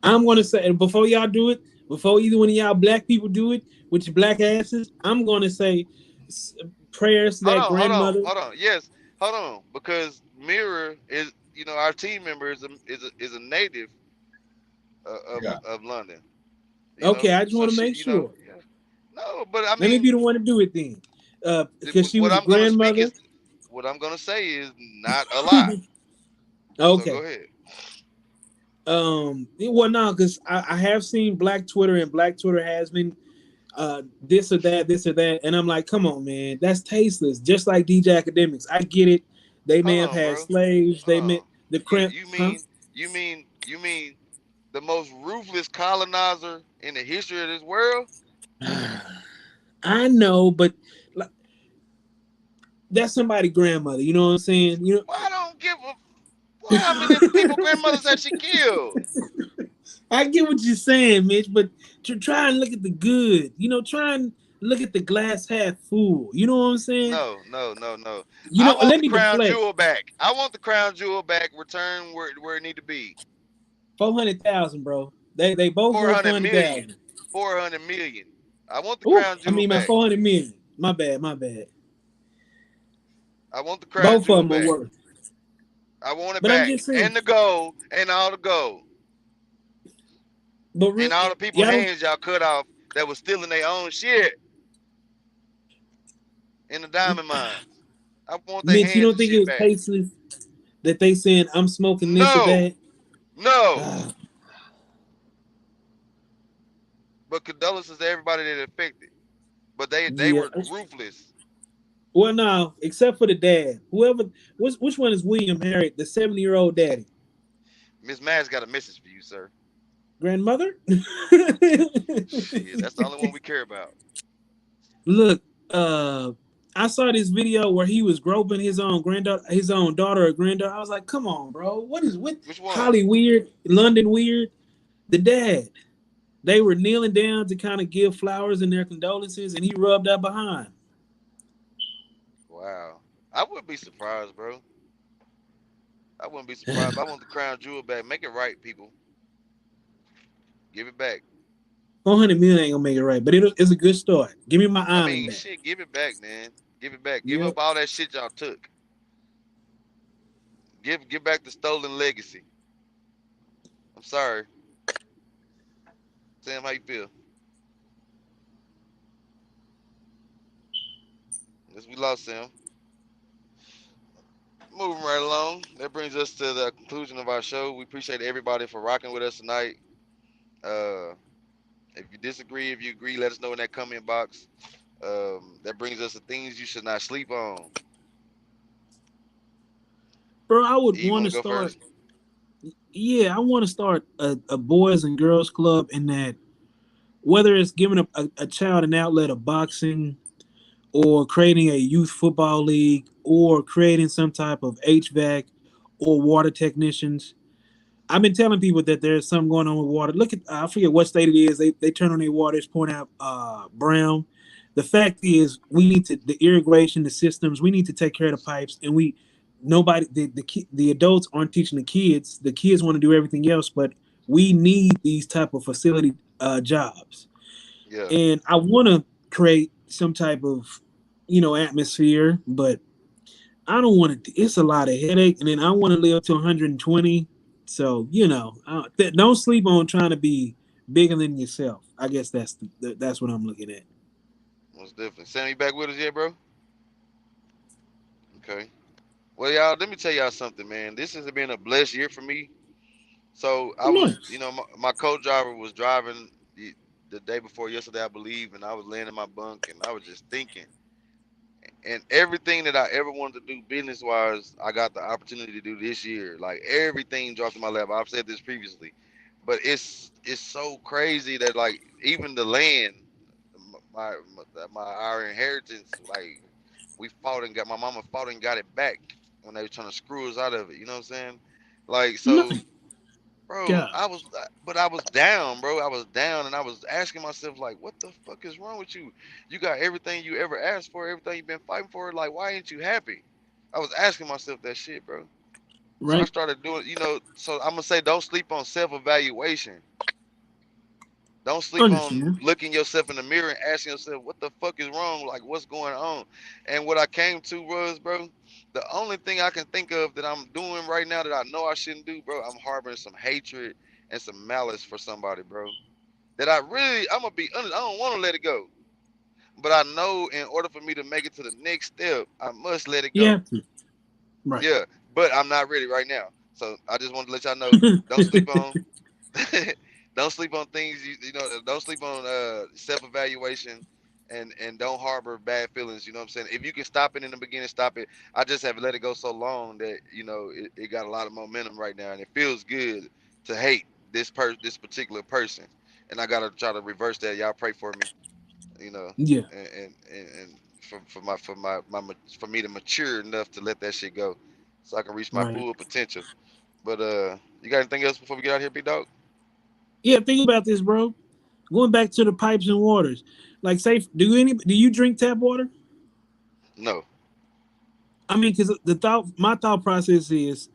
I'm gonna say before y'all do it, before either one of y'all black people do it with your black asses, I'm gonna say prayers to Hold that on, hold on, grandmother. hold on. Yes, hold on, because Mirror is, our team member is a native Yeah. of London. Okay, I just So want to she, make sure. yeah. No, but I Let me be mean, the one to do it then. Because she what was a I'm gonna speak grandmother. is what I'm gonna say is not a lot. So go Okay. ahead. Well, no, because I have seen Black Twitter, and Black Twitter has been this or that, and I'm like, come on, man, that's tasteless. Just like DJ Academics, I get it. They may Hold have on, had bro. slaves. Hold They meant on. the You cramp, you huh? mean you mean the most ruthless colonizer in the history of this world? I know, but like, that's somebody's grandmother. You know what I'm saying? You Well, I don't give a. Well, how many people grandmothers has she killed? I get what you're saying, Mitch, but to try and look at the good. Try and look at the glass half full. You know what I'm saying? No, no, no, no. I want Let the me crown deflect. jewel back. I want the crown jewel back. Return where it need to be. 400,000, bro. They both Four worth hundred 400,000. million. 400 million. I want the Ooh, crown I jewel mean my back. 400 million. My bad, my bad. I want the crown Both of jewel them are back. worth. I want it But I'm back. just saying. And the gold and all the gold. But And all the people y'all don't, hands y'all cut off that was stealing their own shit in the diamond mines. I want their Mitch, you hands don't and think it shit was back. tasteless that they saying I'm smoking this or No, that? no. Ah, But condolences to everybody that affected. But they yeah. were ruthless. Well, no, except for the dad. Whoever, which one is William Harry, the 70-year-old daddy? Miss Madge got a message for you, sir. Grandmother? Shit, that's the only one we care about. Look, I saw this video where he was groping his own granddaughter, his own daughter or granddaughter. I was like, come on, bro. What is with Which one? Holly weird, London weird? The dad. They were kneeling down to kind of give flowers and their condolences, and he rubbed up behind. Wow. I wouldn't be surprised, bro. I wouldn't be surprised. But I want the crown jewel back. Make it right, people. Give it back. 400 million ain't gonna make it right, but it's a good start. Give me my I island mean, back. shit, give it back, man. Give it back. Give Yep. up all that shit y'all took. Give back the stolen legacy. I'm sorry. Sam, how you feel? Yes, we lost Sam. Moving right along. That brings us to the conclusion of our show. We appreciate everybody for rocking with us tonight. Uh, if you disagree, if you agree, let us know in that comment box. That brings us to things you should not sleep on. Bro, I would E, you want want to to go start. first? Yeah, I want to start a boys and girls club in that, whether it's giving a child an outlet of boxing, or creating a youth football league, or creating some type of HVAC or water technicians. I've been telling people that there's something going on with water. Look at, I forget what state it is. They turn on their water, it's pouring out brown. The fact is, we need to the irrigation, the systems. We need to take care of the pipes, and nobody the adults aren't teaching the kids. The kids want to do everything else, but we need these type of facility jobs. Yeah. And I want to create some type of atmosphere, but I don't want to. It's a lot of headache, and then I want to live to 120. So don't sleep on trying to be bigger than yourself. I guess that's what I'm looking at. Most definitely. Sam, you back with us yet, bro? Okay. Well, y'all, let me tell y'all something, man. This has been a blessed year for me. So I was, Nice. my co-driver was driving the day before yesterday, I believe, and I was laying in my bunk, and I was just thinking, and everything that I ever wanted to do business wise, I got the opportunity to do this year. Like everything dropped in my lap. I've said this previously, but it's so crazy that like even the land, my our inheritance, like we fought and got my mama fought and got it back when they were trying to screw us out of it. You know what I'm saying? Like so. Nice. Bro, God. but I was down, bro. I was down, and I was asking myself, like, what the fuck is wrong with you? You got everything you ever asked for, everything you've been fighting for. Like, why ain't you happy? I was asking myself that shit, bro. So I Right. started doing, so I'm gonna say, don't sleep on self-evaluation. Don't sleep on Understand. looking yourself in the mirror and asking yourself, what the fuck is wrong? Like, what's going on? And what I came to was, bro, the only thing I can think of that I'm doing right now that I know I shouldn't do, bro, I'm harboring some hatred and some malice for somebody, bro. That I'm gonna be honest, I don't want to let it go. But I know in order for me to make it to the next step, I must let it You go. have to. Right. Yeah, but I'm not ready right now. So I just wanted to let y'all know, don't sleep on don't sleep on things don't sleep on self-evaluation and don't harbor bad feelings. You know what I'm saying? If you can stop it in the beginning, stop it. I just have let it go so long that it got a lot of momentum right now, and it feels good to hate this particular person, and I gotta try to reverse that. Y'all pray for me, you know Yeah. and for me to mature enough to let that shit go so I can reach my Right. full potential. But you got anything else before we get out here, big dog? Yeah. Think about this, bro. Going back to the pipes and waters. Like, say, do you drink tap water? No. I mean, because my thought process is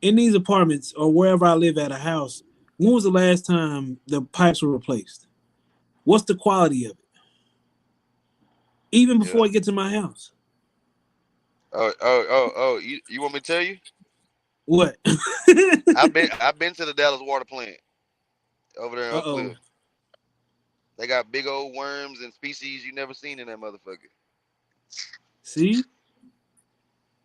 in these apartments or wherever I live at a house. When was the last time the pipes were replaced? What's the quality of it? Even Yeah. before I get to my house. Oh, you want me to tell you? What? I've been to the Dallas water plant over there in Uh Oak oh. Cliff. They got big old worms and species you never seen in that motherfucker. See?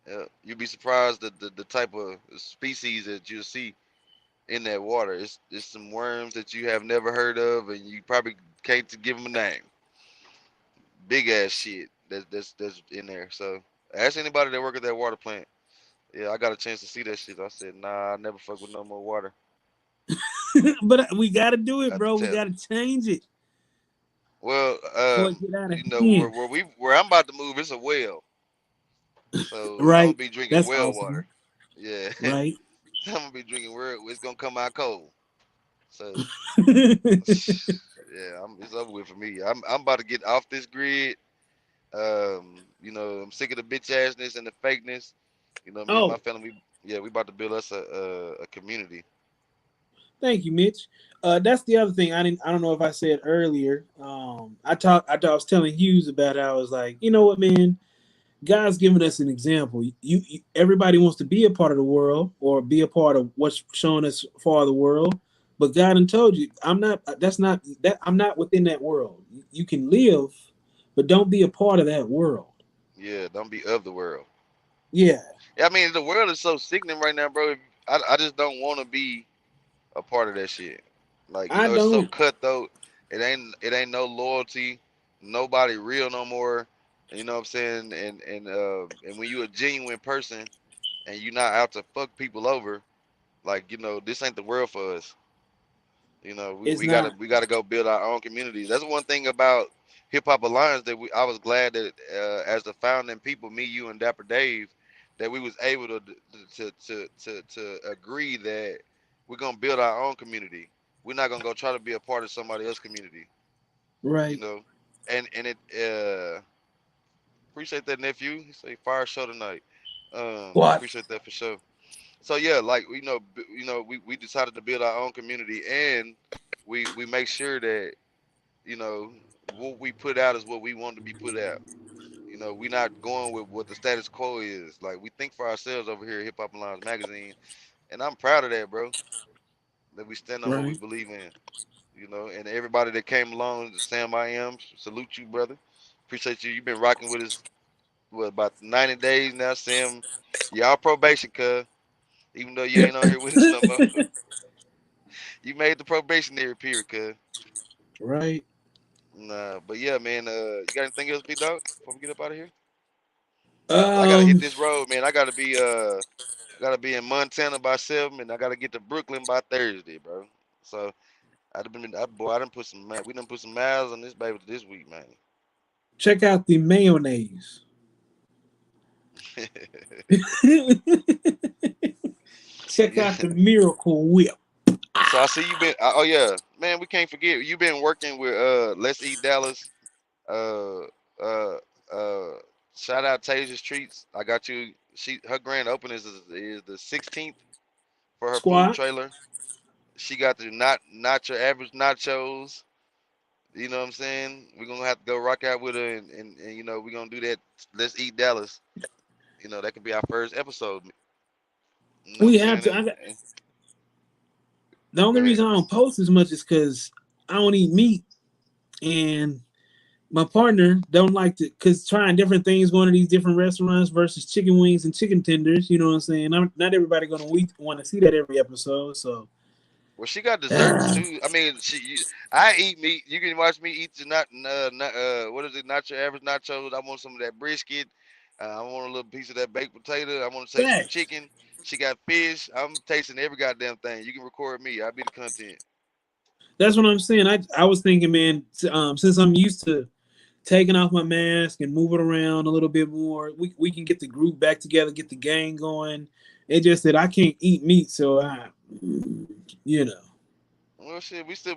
Yeah, you'd be surprised the type of species that you'll see in that water. It's some worms that you have never heard of, and you probably can't to give them a name. Big ass shit that's in there. So ask anybody that work at that water plant. Yeah, I got a chance to see that shit. I said, nah, I never fuck with no more water. But we got to do it, Got to bro. We tell. got to change it Well, before it get out of where hand. where I'm about to move, it's a well, so I'm gonna Right? be drinking That's well awesome. water. Yeah, Right? I'm gonna be drinking where it's gonna come out cold. So yeah, it's over with for me. I'm about to get off this grid. I'm sick of the bitch assness and the fakeness. Me and my Oh, family, we about to build us a community. thank you, Mitch. That's the other thing. I don't know if I said earlier. I was telling Hughes about how I was like, you know what, man? God's giving us an example. Everybody wants to be a part of the world or be a part of what's showing us for the world. But God and told you, I'm not. That's not that. I'm not within that world. You can live, but don't be a part of that world. Yeah, don't be of the world. Yeah, Yeah, I mean the world is so sickening right now, bro. I just don't want to be a part of that shit. Like, I it's so don't. cutthroat. It ain't no loyalty. Nobody real no more. You know what I'm saying? And when you a genuine person and you not out to fuck people over, like, this ain't the world for us. We, It's we gotta not we gotta go build our own communities. That's one thing about Hip Hop Alliance that I was glad that as the founding people, me, you, and Dapper Dave, that we was able to agree that we're gonna build our own community. We're not gonna go try to be a part of somebody else's community. You right. know, and it appreciate that, nephew. He say fire show tonight. What? Appreciate that for sure. So yeah, like we decided to build our own community, and we make sure that you know what we put out is what we want to be put out. We're not going with what the status quo is. Like, we think for ourselves over here at Hip Hop Alliance magazine, and I'm proud of that, bro. That we stand on what we Right. believe in. You know, and everybody that came along, Sam, I am salute you, brother. Appreciate you. You've been rocking with us what about 90 days now, Sam. Y'all probation, cuz. Even though you ain't on here with us no more, you made the probationary period, cuz. Right. Nah, but yeah, man. You got anything else, big dog? Before we get up out of here, 'cause I gotta hit Um, this road, man. I gotta be in Montana by 7, and I gotta get to Brooklyn by Thursday, bro. So I done put we done put some miles on this baby this week, man. check out the mayonnaise. Check out the Miracle Whip. So I see you been. Oh yeah, man. We can't forget you been working with Let's Eat Dallas. Uh, uh, uh. Shout out Tasia's Treats. I got you. Her grand opening is the 16th for her food Squad. trailer. She got the not your average nachos. You know what I'm saying? We're gonna have to go rock out with her, and you know we're gonna do that. Let's Eat Dallas. You know that could be our first episode. You know what I'm We have saying? to. The Go only ahead. reason I don't post as much is because I don't eat meat, and my partner don't like to because trying different things going to these different restaurants versus chicken wings and chicken tenders. You know what I'm saying? Not everybody gonna want to see that every episode. So Well, she got desserts too. I mean, I eat meat. You can watch me eat the what is it? Not your average nachos. I want some of that brisket. I want a little piece of that baked potato. I want to taste some facts. chicken. She got fish. I'm tasting every goddamn thing. You can record me. I'll be the content. That's what I'm saying. I was thinking, man, since I'm used to taking off my mask and moving around a little bit more, we can get the group back together, get the gang going. It just that I can't eat meat, so you know. Well, shit, we still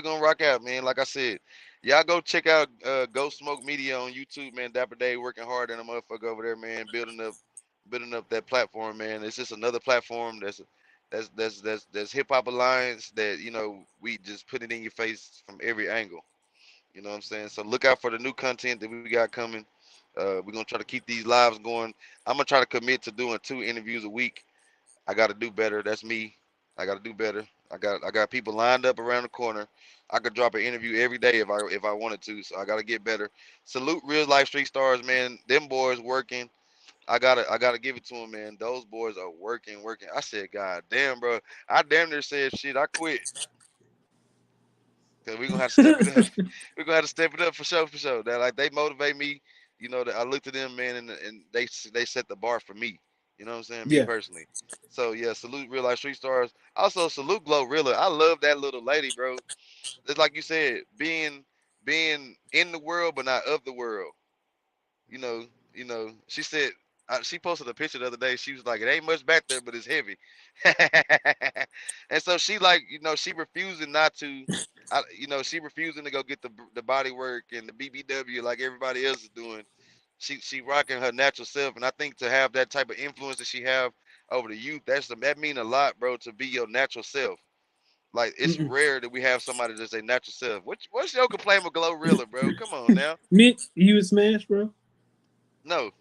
gonna rock out, man. Like I said, y'all go check out Go Smoke Media on YouTube, man. Dapper Day working hard in a motherfucker over there, man. Building up that platform, man. It's just another platform that's Hip Hop Alliance that you know we just put it in your face from every angle. You know what I'm saying? So look out for the new content that we got coming. We're gonna try to keep these lives going. I'm gonna try to commit to doing 2 interviews a week. I got to do better. That's me. I got to do better. I got people lined up around the corner. I could drop an interview every day if I wanted to. So I got to get better. Salute real life street stars, man. Them boys working. I gotta give it to them, man. Those boys are working. I said, God damn, bro. I damn near said shit. I quit. Cause we're gonna have to step it up. We're gonna have to step it up for sure, for sure. That like they motivate me. You know, that I looked at them, man, and they set the bar for me. You know what I'm saying? Me Yeah. personally. So yeah, salute real life street stars. Also salute Glorilla. I love that little lady, bro. It's like you said, being in the world but not of the world. You know, She said she posted a picture the other day. She was like, "It ain't much back there, but it's heavy." And so she like, she refusing not to, she refusing to go get the body work and the BBW like everybody else is doing. She rocking her natural self, and I think to have that type of influence that she have over the youth, that mean a lot, bro. To be your natural self. Like it's Mm-mm. rare that we have somebody that's a natural self. What's your complaint with Glorilla, bro? Come on now. Mitch, you would smash, bro. No,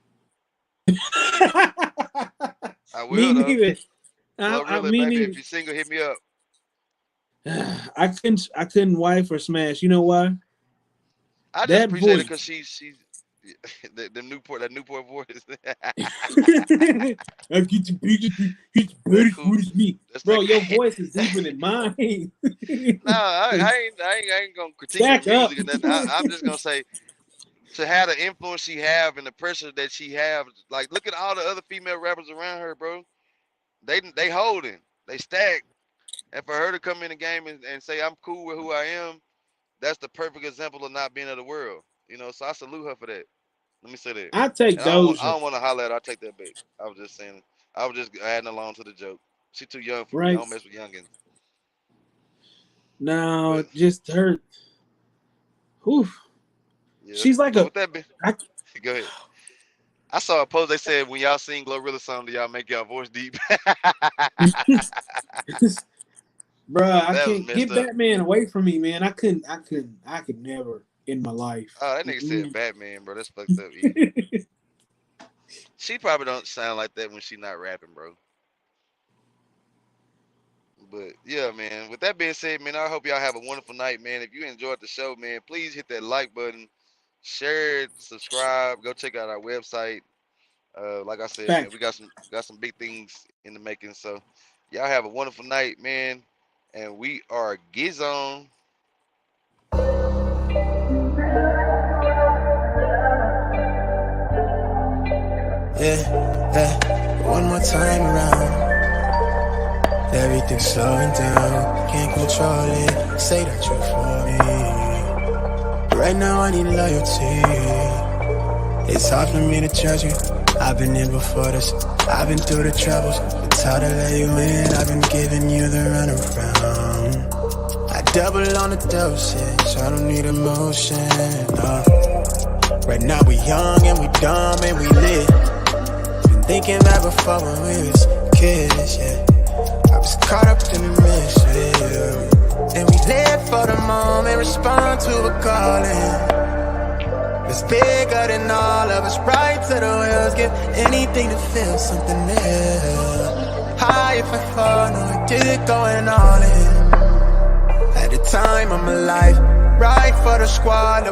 I Me will though. neither. Glorilla, Me baby, neither. if you single, hit me up. I couldn't wife or smash. You know why? I just That appreciate it because voice. she's the Newport voice. I get the biggest, get the That better cool. food as me, That's bro. that. Your voice is deeper than mine. No, I ain't gonna critique her Back up. music and nothing. I'm just gonna say to have the influence she have and the pressure that she have. Like, look at all the other female rappers around her, bro. They holding, they stack, and for her to come in the game and say I'm cool with who I am, that's the perfect example of not being of the world. So I salute her for that. Let me say that. I take And I don't want I Doja, don't want to holler at her. I take that back. I was just saying. I was just adding along to the joke. She too young for me. I right? don't mess with youngins. Now, But just her. Whew, yeah. she's like But a. with that, be I, go ahead. I saw a post. They said when y'all sing Glorilla song, do y'all make y'all voice deep? bruh, I That was can't messed get up. Batman away from me, man. I could never in my life. Oh, that nigga said Mm-mm. Batman, bro. That's fucked up. E. She probably don't sound like that when she not rapping, bro. But yeah, man. With that being said, man, I hope y'all have a wonderful night, man. If you enjoyed the show, man, please hit that like button, share it, subscribe, go check out our website. Like I said, man, Fact. we got some big things in the making. So y'all have a wonderful night, man. And we are Gizon. Yeah, one more time around. Everything's slowing down, can't control it. Say that you're for me. Right now I need loyalty. It's hard for me to judge you. I've been here before this, I've been through the troubles. It's hard to let you in, I've been giving you the runaround. I double on the dosage, I don't need emotion, no. Right now we young and we dumb and we lit. Been thinking that before when we was kids, yeah. I was caught up in the mystery, and we live for the moment, respond to a calling. It's bigger than all of us, right to the wheels. Give anything to feel something new. High if I fall, no I did it going all in. At the time of my life, right for the squad.